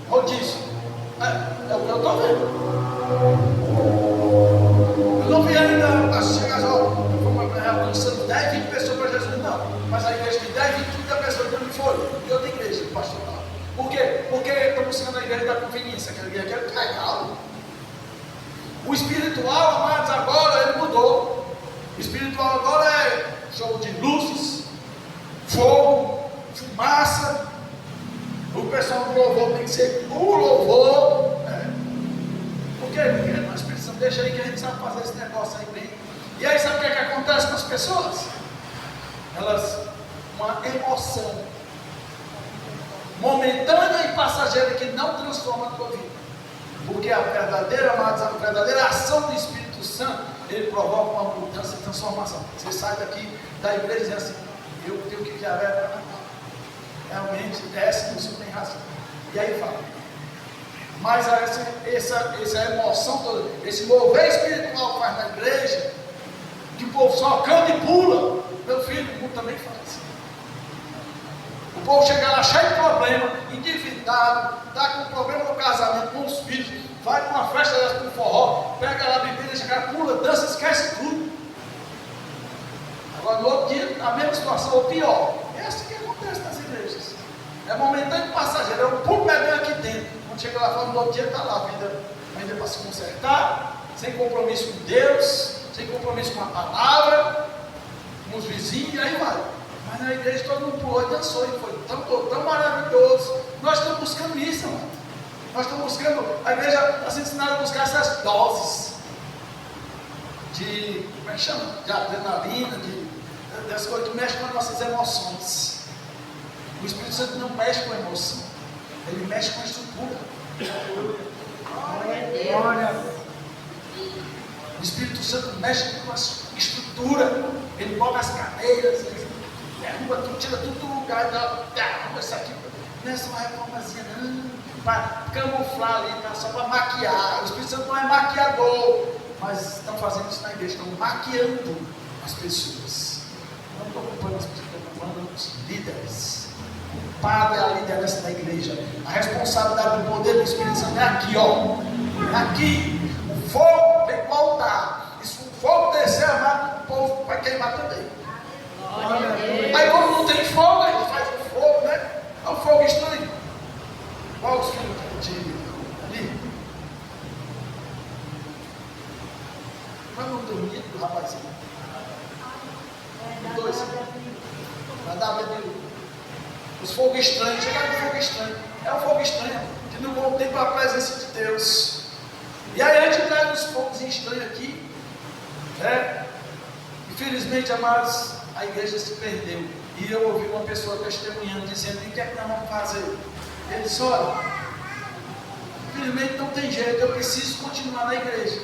Rodízio. É o que eu estou vendo. Eu não vi ainda chegar alcançando 10, 20 pessoas para Jesus, não. Mas a igreja tem 10, 20, 30 pessoas para mim foi. E outra igreja, pastor. Por quê? Porque estão buscando a igreja da conveniência, aquela igreja que é legal. O espiritual, amados, agora ele mudou. O espiritual agora é show de luzes, fogo, fumaça. O pessoal do louvor tem que ser o louvor. Por quê? Porque nós precisamos, deixa aí que a gente sabe fazer esse negócio aí bem. E aí sabe o que é que acontece com as pessoas? Elas, uma emoção momentânea e passageira que não transforma a tua vida. Porque a verdadeira, amados, a verdadeira ação do Espírito Santo, ele provoca uma mudança e transformação. Você sai daqui da igreja e diz assim, eu tenho que criar realmente essa pessoa tem razão. E aí fala. Mas essa emoção toda, esse mover espiritual que faz na igreja, que o povo só canta e pula, meu filho, o mundo também faz. O povo chega lá cheio de problema, endividado, está com problema no casamento, com os filhos, vai para uma festa dessa com forró, pega lá a bebida, chega, pula, dança, esquece tudo. Agora no outro dia, a mesma situação, ou pior. É assim que acontece nas igrejas. É momentâneo e passageiro, é um pulo medonho aqui dentro. Quando chega lá fora, no outro dia está lá a vida ainda para se consertar, sem compromisso com Deus, sem compromisso com a palavra, com os vizinhos, e aí vai. Mas na igreja todo mundo pulou e dançou, e foi tão maravilhoso. Nós estamos buscando isso, mano. Nós estamos buscando, a igreja está se ensinando a buscar essas doses de, como é que chama? De adrenalina, dessas coisas que mexem com as nossas emoções. O Espírito Santo não mexe com a emoção, ele mexe com a estrutura. Glória a Deus. O Espírito Santo mexe com a estrutura, ele bota as cadeiras, ele derruba tudo, tira tudo do lugar, derruba isso aqui. Não é só uma reformazinha, não, para camuflar ali, tá? Só para maquiar. O Espírito Santo não é maquiador, mas estão fazendo isso na igreja, estão maquiando as pessoas. Não estou ocupando as pessoas, estou ocupando os líderes. O padre é a liderança da igreja. A responsabilidade do poder do Espírito Santo é aqui, ó. É aqui. O fogo tem que voltar. E se o fogo descer, amado, o povo vai queimar também. Aí como não tem fogo, ele faz o fogo, né? É um fogo estranho. Qual os filhos de ali? Qual é o nome do menino do rapazinho? Dois. Os fogos estranhos, chegaram no fogo estranho. É um fogo estranho, que não voltei para a presença de Deus. E aí a gente traz os fogos estranhos aqui, né? Infelizmente, amados, a igreja se perdeu. E eu ouvi uma pessoa testemunhando, dizendo, o que é que nós vamos fazer? Ele disse, olha, infelizmente não tem jeito, eu preciso continuar na igreja.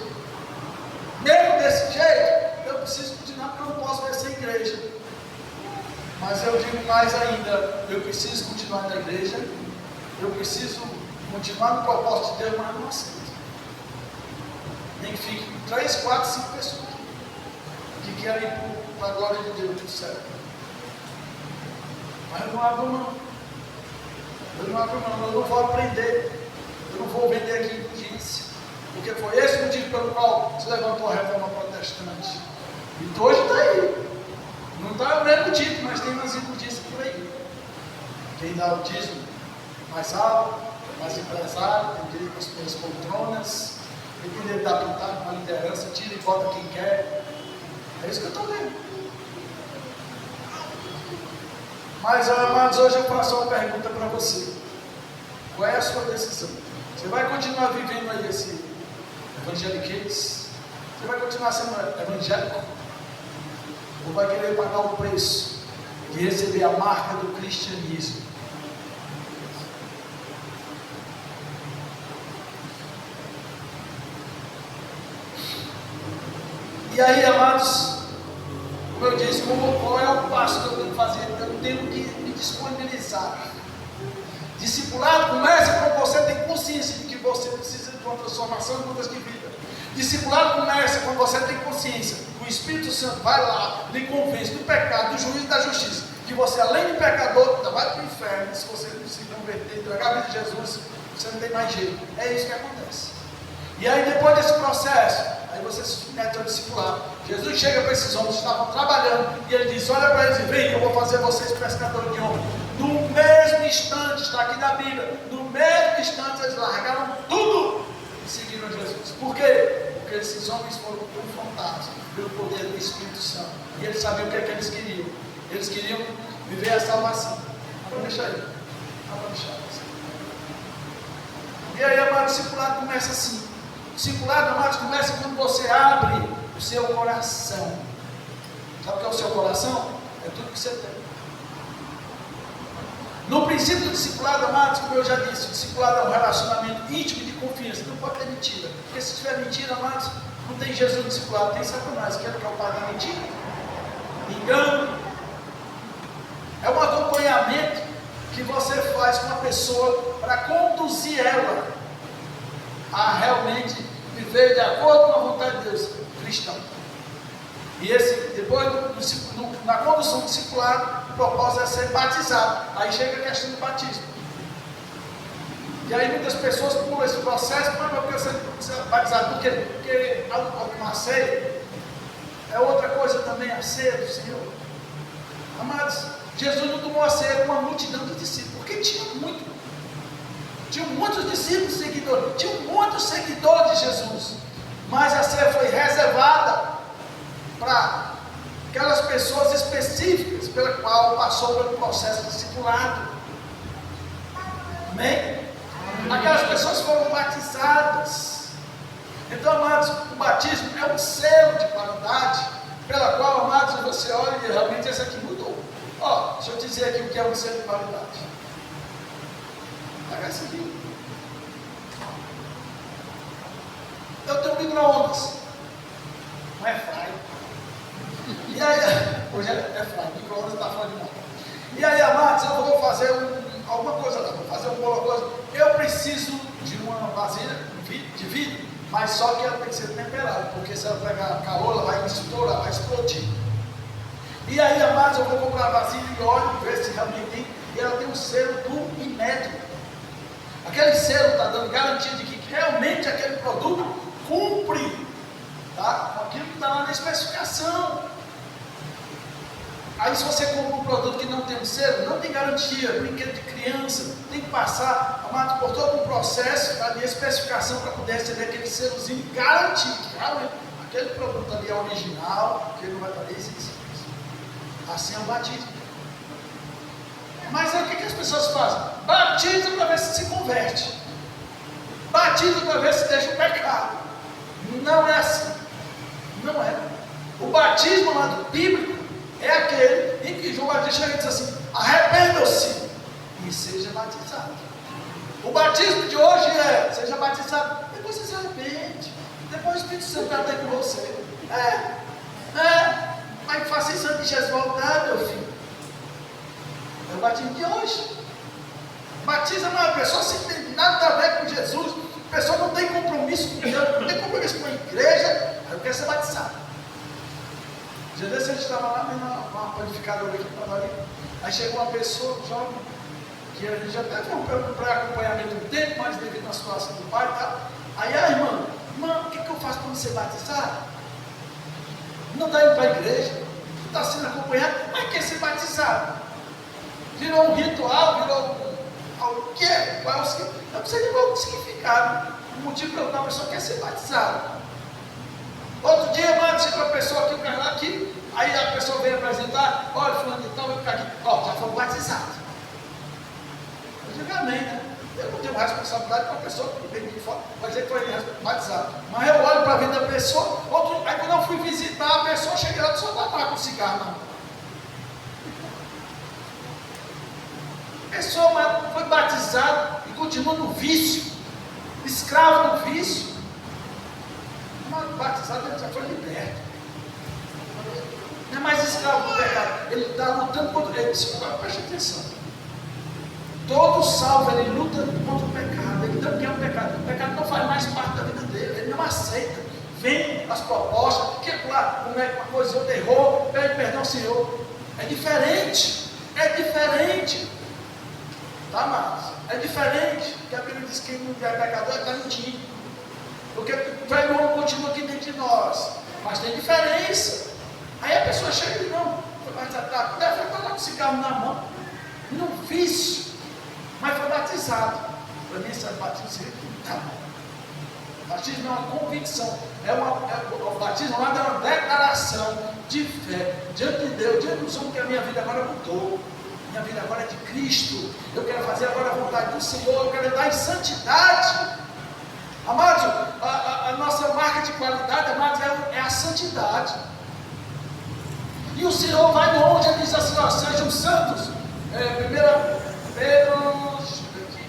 Mesmo desse jeito, eu preciso continuar, porque eu não posso ver essa igreja. Mas eu digo mais ainda, eu preciso continuar na igreja, eu preciso continuar no propósito de Deus, mas não aceito. Nem que fique 3, 4, 5 pessoas que querem ir para a glória de Deus do céu. Mas eu não abro mão. Eu não vou aprender. Eu não vou vender aqui indulgência. Porque foi esse o motivo pelo qual se levantou a reforma protestante. E hoje está aí. Não está o mesmo tipo, mas tem umas indulgências por aí. Quem dá o dízimo mais alto, mais empresário, tem direito às suas poltronas, tem direito de apontar com a liderança, tira e bota quem quer. É isso que eu estou vendo. Mas, amados, hoje eu faço uma pergunta para você. Qual é a sua decisão? Você vai continuar vivendo aí esse evangeliquez? Você vai continuar sendo evangélico? Ou vai querer pagar o preço de receber a marca do cristianismo? E aí, amados, como eu disse, qual é o passo que eu tenho que fazer? Eu tenho que me disponibilizar. Discipulado começa quando você tem consciência de que você precisa de uma transformação de mudança de vida. Discipulado começa quando você tem consciência. O o Espírito Santo vai lá, lhe convence do pecado, do juízo e da justiça, que você, além de pecador, vai para o inferno. Se você não se converter, entregar a vida de Jesus, você não tem mais jeito. É isso que acontece. E aí, depois desse processo, aí você se submete ao discipulado. Jesus chega para esses homens que estavam trabalhando e ele diz: olha para eles e vem, eu vou fazer vocês pescadores de homens. No mesmo instante, está aqui na Bíblia, no mesmo instante eles largaram tudo e seguiram Jesus. Por quê? Porque esses homens foram confrontados pelo poder do Espírito Santo. E eles sabiam o que é que eles queriam. Eles queriam viver a salvação. Vamos deixar aí. Vamos deixar assim. E aí, amado, o discipulado começa assim. O discipulado, amados, começa quando você abre o seu coração. Sabe o que é o seu coração? É tudo que você tem. No princípio do discipulado, amados, como eu já disse, o discipulado é um relacionamento íntimo e de confiança. Não pode ter mentira. Porque se tiver mentira, amados, não tem Jesus no discipulado, tem Satanás, que é o pai da mentira. Engano. É um acompanhamento que você faz com a pessoa para conduzir ela a realmente viver de acordo com a vontade de Deus, cristão. E depois, na condução do discipulado, o propósito é ser batizado. Aí chega a questão do batismo. E aí muitas pessoas pulam esse processo, mas não quero ser batizado. Por quê? Porque a ceia é outra coisa também, a ceia do Senhor. Amados, Jesus não tomou a ceia com uma multidão de discípulos, porque tinha muitos discípulos seguidores, tinha muitos seguidores de Jesus. Mas a ceia foi reservada para aquelas pessoas específicas pela qual passou pelo processo discipulado. Amém? Aquelas pessoas foram batizadas. Então, amados, o batismo é um selo de qualidade pela qual, amados, você olha e realmente esse aqui mudou. Ó, deixa eu dizer aqui o que é um selo de qualidade. Pega esse aqui. Eu tenho um micro-ondas. Não é fry. E aí, hoje é fry, micro-ondas está fora de moda. E aí, amados, eu vou fazer alguma coisa lá, vou fazer alguma coisa. Eu preciso de uma vasilha de vidro, mas só que ela tem que ser temperada, porque se ela pegar calor, ela vai estourar, vai explodir. E aí, amados, eu vou comprar a vasilha e olho, ver se realmente tem, e ela tem um selo do Inmetro. Aquele selo está dando garantia de que realmente aquele produto cumpre, tá? Aquilo que está lá na especificação. Aí se você compra um produto que não tem um selo, não tem garantia, brinquedo de criança, tem que passar, amado, por todo um processo de especificação para poder receber aquele selozinho garantido, que realmente aquele produto ali é original, que ele não vai fazer isso. Assim é o batismo. Mas aí o que as pessoas fazem? Batiza para ver se converte. Batiza para ver se deixa o pecado. Não é assim. Não é. O batismo, amado, bíblico, é aquele em que João Batista chega e diz assim: arrependam-se e seja batizado. O batismo de hoje é: seja batizado, depois você se arrepende, depois o Espírito Santo está dentro de você. Mas faça isso antes de Jesus voltar, meu filho. É o batismo de hoje. Batiza uma pessoa sem ter nada a ver com Jesus, a pessoa não tem compromisso com Deus, não tem compromisso com a igreja, aí eu quero ser batizado. Já desse a gente estava lá vendo uma panificadora aqui para nós. Aí chegou uma pessoa jovem, que a gente já até foi um pré-acompanhamento um tempo, mas devido à situação do pai e tal. Aí a irmã, o que eu faço para me ser batizado? Não está indo para a igreja, não está sendo acompanhado, mas quer ser batizado. Virou um ritual, virou o quê? Eu não sei nem qual é o significado. O motivo pelo qual a pessoa quer ser batizada. Outro dia, mano, chegou a pessoa aqui, o cara lá aqui, aí a pessoa veio apresentar: olha, fulano de tal, vai ficar aqui, já foi batizado. Eu digo amém, né? Eu não tenho responsabilidade com a pessoa que vem de fora, vai dizer que foi batizado. Mas eu olho para a vida da pessoa, aí quando eu fui visitar a pessoa, cheguei lá e só estava com cigarro, não. A pessoa, mano, foi batizada e continua no vício, escravo do vício. Batizado, ele já foi liberto. Não é mais escravo do pecado. Ele está lutando contra ele. Preste atenção. Todo salvo, ele luta contra o pecado. Ele não quer o pecado. O pecado não faz mais parte da vida dele. Ele não aceita. Vem vem as propostas, que lá, como é que uma coisa outra errou, pede perdão, Senhor. É diferente. Tá, amados? É diferente. Porque a Bíblia diz que quem não é pecador está mentindo. Porque o velho homem continua aqui dentro de nós. Mas tem diferença. Aí a pessoa chega e não, mas deve estar com cigarro na mão. Num vício. Mas foi batizado. Para mim, esse batismo tá bom. Batismo é uma convicção. O batismo lá é uma declaração de fé diante de Deus, diante dos homens, que a minha vida agora mudou. Minha vida agora é de Cristo. Eu quero fazer agora a vontade do Senhor. Eu quero andar em santidade. Amados, a nossa marca de qualidade, amados, é a santidade. E o Senhor vai longe, ele diz assim, ó, sejam santos. 1 Pedro, deixa eu ver aqui.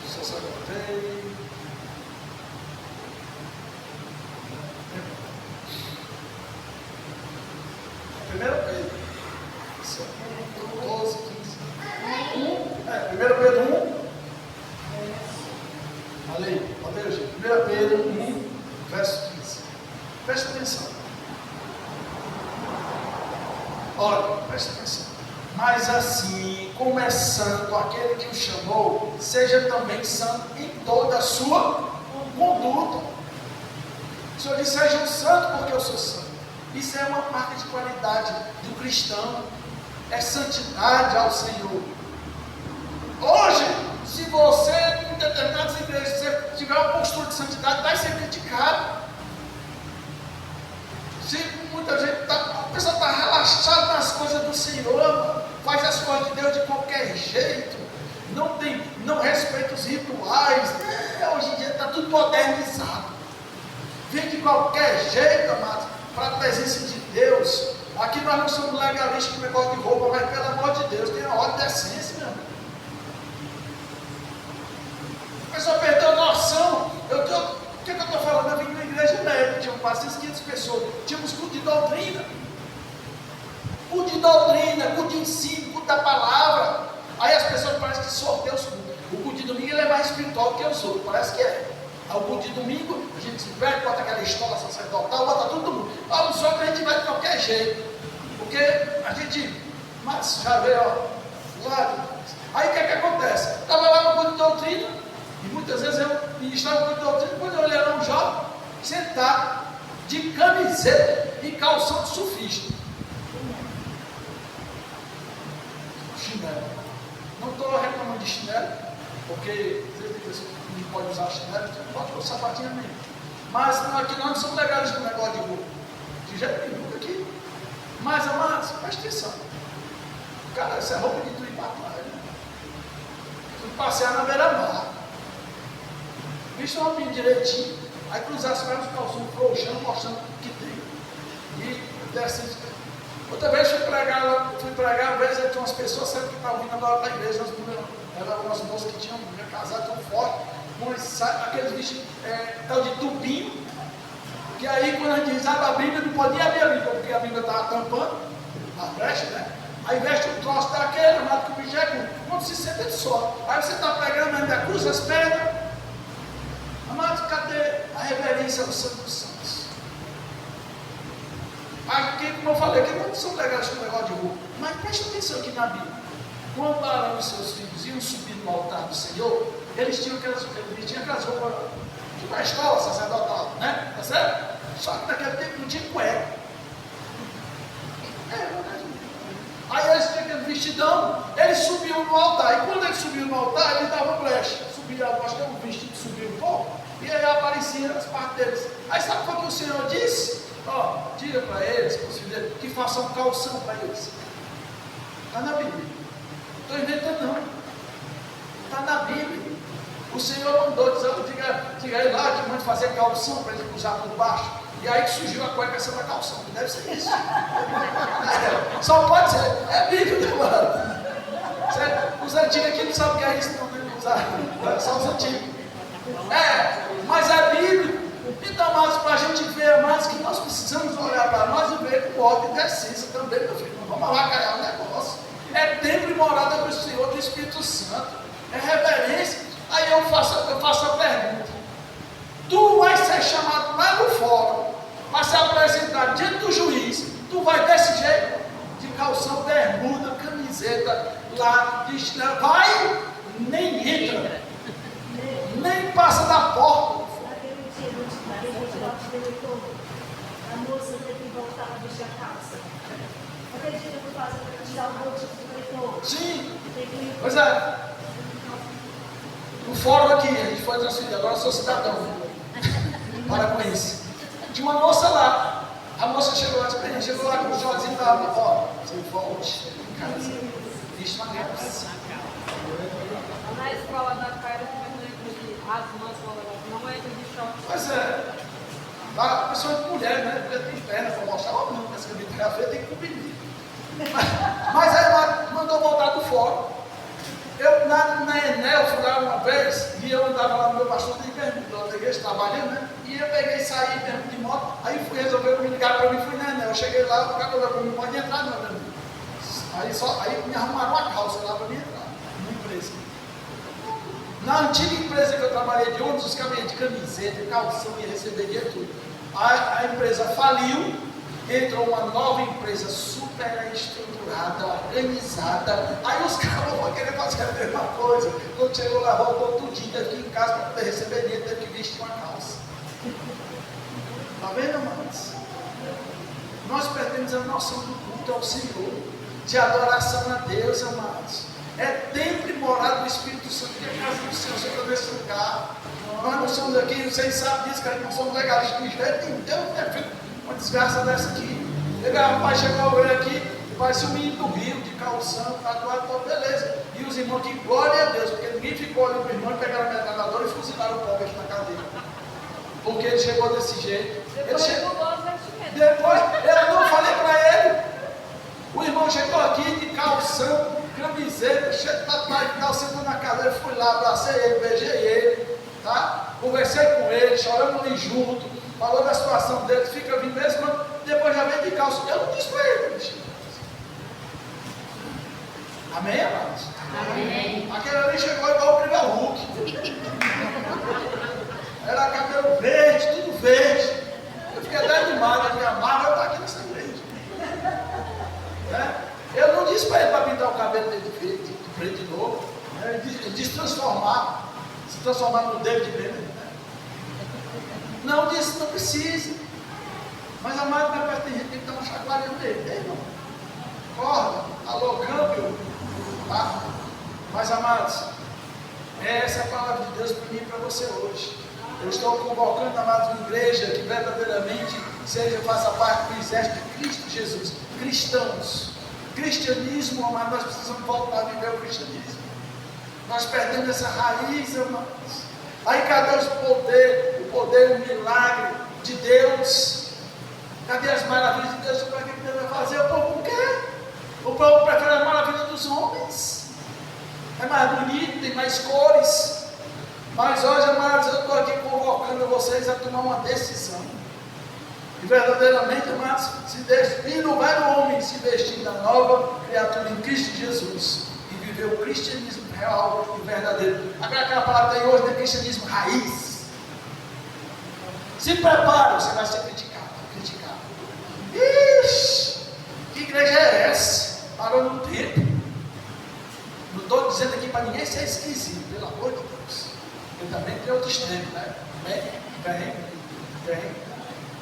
Só anotei. 1 Pedro. 12, 15. 1 Pedro 1. Olha aí, gente. 1 Pedro 1, verso 15. Presta atenção. Olha, presta atenção. Mas assim como é santo aquele que o chamou, seja também santo em toda a sua conduta. O Senhor diz, sejam santos porque eu sou santo. Isso é uma marca de qualidade do cristão. É santidade ao Senhor. Hoje, se você, em determinadas igrejas, se tiver uma postura de santidade, vai ser criticado. Se muita gente a pessoa está relaxada nas coisas do Senhor, faz as coisas de Deus de qualquer jeito, não respeita os rituais, hoje em dia está tudo modernizado. Vem de qualquer jeito, amados, para a presença de Deus. Aqui nós não somos legalistas com negócio de roupa, mas pelo amor de Deus, tem a ordem de essência, meu irmão. A pessoa perdeu a noção. O que eu estou falando? Eu vim na igreja média, tinham quase 500 pessoas, tínhamos culto de doutrina. Culto de ensino, culto da palavra. Aí as pessoas parecem que sorteiam os cultos. O culto de domingo ele é mais espiritual que os outros, parece que é. Aí o culto de domingo, a gente se veste, bota aquela estola sacerdotal, bota todo mundo. Aí os outros a gente vai de qualquer jeito. Porque a gente, mas já vê, ó, lado. Aí o que acontece? Estava lá no culto de doutrina, e muitas vezes eu ministrava no culto de doutrina, quando eu olhei lá um jovem, sentado, de camiseta e calção de surfista. Chinelo. Não estou reclamando de chinelo, porque às vezes tem pessoas que não podem usar chinelo, você não pode usar sapatinho mesmo. Mas aqui nós não somos legais com o negócio de roupa. De jeito nenhum aqui. Mas, amados, presta atenção. Cara, essa é roupa de tu ir para a praia. Tu passear na beira-mar. Viste uma pinha direitinho, aí cruzar as pernas, calçando, frouxando, mostrando o que tem. E desce. Outra vez fui pregar, às vezes tinha umas pessoas sempre que estavam vindo agora para a igreja, eram umas moças que tinham casado tão forte, aqueles vestidos tal de tubinho, que aí quando a gente diz a Bíblia, não podia abrir a Bíblia, porque a Bíblia estava tampando a brecha, né? Aí veste um troço daquele, amado, que o bicho é curto, quando se senta de só. Aí você está pregando, ainda cruza as pernas. Amado, cadê a reverência do Santo dos Santos? Aqui, como eu falei, aqui não são legais com o negócio de roupa, mas preste atenção aqui na Bíblia. Quando Arão e seus filhos iam subir no altar do Senhor, eles tinham aquelas roupas de uma escola sacerdotal, né? Tá certo? Só que naquele tempo não tinha cueca. Aí eles tinham aquele vestidão, eles subiam no altar, e quando eles subiam no altar, eles davam brecha. Subia, acho que o vestido subia um pouco, e aí apareciam as partes deles. Aí sabe o que o Senhor disse? Ó, diga para eles, que façam calção para eles. Está na Bíblia. Não estou inventando não. Está na Bíblia. O Senhor mandou diga aí lá que mande fazer calção para eles usar por baixo. E aí que surgiu a cueca da calção, que deve ser isso. Só pode ser. É Bíblia, né, mano? Os antigos aqui não sabem o que é isso, não devem usar. Só os antigos. Mas é Bíblia. Então, mas para a gente ver mais que nós precisamos olhar para nós e ver com ordem e decência também, meu filho. Não vamos lá calhar o negócio. É templo e morada do Senhor, do Espírito Santo. É reverência. Aí Tu vai desse jeito, de calção, bermuda, camiseta, lá, vai, nem entra, nem passa da porta. Naquele dia, no a moça teve que voltar a vestir a calça. Aquele dia que eu faço para tirar o bolso do eleitor. Sim, pois é. No fórum aqui, a gente foi transferido, agora eu sou cidadão. Para com isso. Tinha uma moça lá. A moça chegou lá com o shortzinho da água. Ó, você volte em casa. Viste uma calça. Na escola da Caira, as mãos não entra de short. Pois é. A pessoa de mulher, né? Porque tem perna para mostrar. Ó, não, essa camisa é feia, tem que cobrir. Mas aí ela mandou voltar do fórum. Eu, na Enel, fui lá uma vez, e eu andava lá no meu pastor de bermuda, da igreja, trabalhando, né? E eu peguei e saí mesmo de moto, aí fui resolver me ligar para mim, fui na Enel. Eu cheguei lá, o cara falou, não pode entrar não, meu amigo. Aí me arrumaram uma calça lá para mim entrar, na empresa. Na antiga empresa que eu trabalhei de ônibus, os caras iam de camiseta, calção, ia receber dia tudo. A empresa faliu. Entrou uma nova empresa super estruturada, organizada. Aí os caras vão querer fazer a mesma coisa. Quando chegou lá, voltou tudinho, teve que ir em casa para poder receber dinheiro, teve que vestir uma calça. Está vendo, amados? Nós perdemos a noção do culto ao Senhor, de adoração a Deus, amados. É templo e morada do Espírito Santo, que é a casa do Senhor, você está nesse lugar. Nós não somos aqui, vocês sabem disso, cara, não somos legalistas de jeito nenhum. Deus é feito uma desgraça dessa aqui. O pai chegou a ver aqui, parece um menino do Rio, de calção, tatuado, todo beleza. E os irmãos aqui, glória a Deus, porque ninguém ficou ali com o irmão, pegaram a metralhadora e fuzilaram o pobre aqui na cadeira. Porque ele chegou desse jeito. Depois ele mudou as vestimentas. Depois, eu não falei para ele. O irmão chegou aqui de calção, camiseta, cheio de tatuagem, calção na cadeira. Fui lá, abracei ele, beijei ele, tá? Conversei com ele, choramos ali junto. Falou da situação dele, fica vindo mesmo, depois já vem de calça. Eu não disse para ele, bicho. Amém, amados? Amém. Aquele ali chegou igual o Primeiro Hulk. Era cabelo verde, tudo verde. Eu fiquei até animado, a minha marra está aqui nessa igreja. Né? Eu não disse para ele para pintar o cabelo dele de preto de novo. Né? Ele disse transformar, se transformar no David Banner. Não disse, não precisa. Mas amado, tem gente que tem que dar uma chacoalhando nele, né, irmão? Corda, alô, câmbio, tá? Mas amados, essa é a palavra de Deus para mim e para você hoje. Eu estou convocando, amados, uma igreja que verdadeiramente faça parte do exército de Cristo Jesus. Cristãos. Cristianismo, amados, nós precisamos voltar a viver o cristianismo. Nós perdemos essa raiz, amados. Aí cadê o poder, o milagre de Deus? Cadê as maravilhas de Deus? Para que Deus vai fazer? O povo não quer. O povo prefere a maravilha dos homens. É mais bonito, tem mais cores. Mas hoje, amados, eu estou aqui convocando vocês a tomar uma decisão. E verdadeiramente, amados, e no velho homem se vestir da nova criatura em Cristo Jesus. E viver o cristianismo real e verdadeiro. Aquela palavra aí hoje é cristianismo raiz. Se prepara, você vai ser criticado. Ixi, que igreja é essa? Parou no tempo. Não estou dizendo aqui para ninguém ser esquisito, pelo amor de Deus. Eu também tenho outro extremo, né?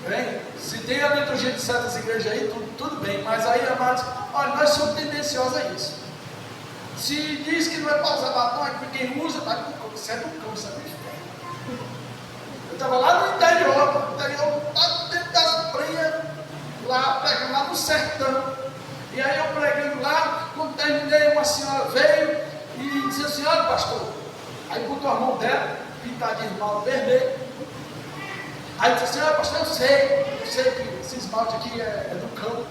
Vem. Se tem a liturgia de certas igrejas aí, tudo bem. Mas aí, amados, olha, nós somos tendenciosos a isso. Se diz que não é para usar batom, é porque quem usa, está com cão, você é do cão, sabe? Eu estava lá no interior, lá dentro das praias, lá pregando lá no sertão. E aí eu pregando lá, quando terminei, uma senhora veio e disse assim: olha, pastor. Aí botou a mão dela, pintadinha de esmalte vermelho. Aí disse assim: olha, pastor, eu sei que esse esmalte aqui é do cão.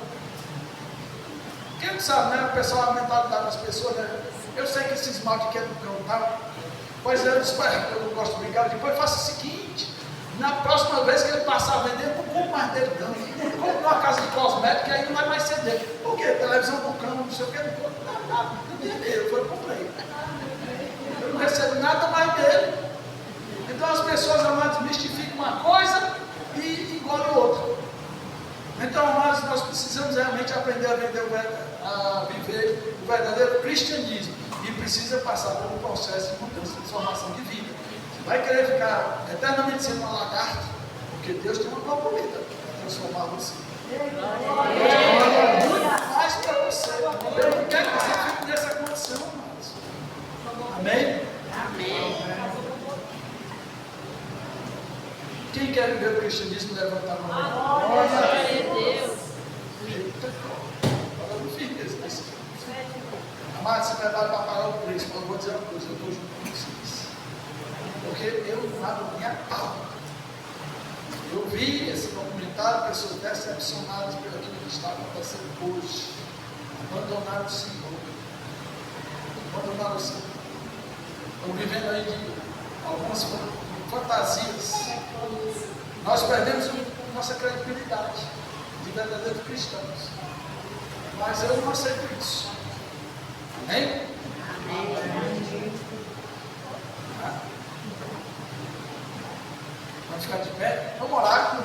Quem não sabe, né? O pessoal, a mentalidade das pessoas, né? Eu sei que esse esmalte aqui é do cão, tá? Pois eu disse, eu não gosto de brincar, depois faça o seguinte: na próxima vez que ele passar a vender, não compre mais dele, não. Compre numa casa de cosmética, aí não vai mais ser dele. Por quê? Televisão do cão, não sei o que, não compre nada, não tem dinheiro, foi eu comprei. Eu não recebo nada mais dele. Então as pessoas, amados, mistificam uma coisa e engolem outra. Então, amados, nós precisamos aprender a viver o verdadeiro cristianismo e precisa passar por um processo de mudança, de transformação de vida. Você vai querer ficar eternamente sendo uma lagarta, porque Deus tem uma borboleta para transformar você. Muito mais para você. Eu não quero que você fique nessa condição, amados. Amém? Quem quer viver o cristianismo, levanta a mão. Glória a Deus. Eita, agora não fica esse. Amado, você prepara para pagar o preço. Mas eu vou dizer uma coisa, eu estou junto com vocês. Porque eu não abro minha pau. Eu vi esse documentário, pessoas decepcionadas pelo que está acontecendo hoje. Abandonaram o Senhor. Abandonaram o Senhor. Estão vivendo aí de algumas fantasias. Nós perdemos nossa credibilidade de verdadeiros cristãos. Mas eu não aceito isso. Amém? Vamos ficar de pé? Vamos orar.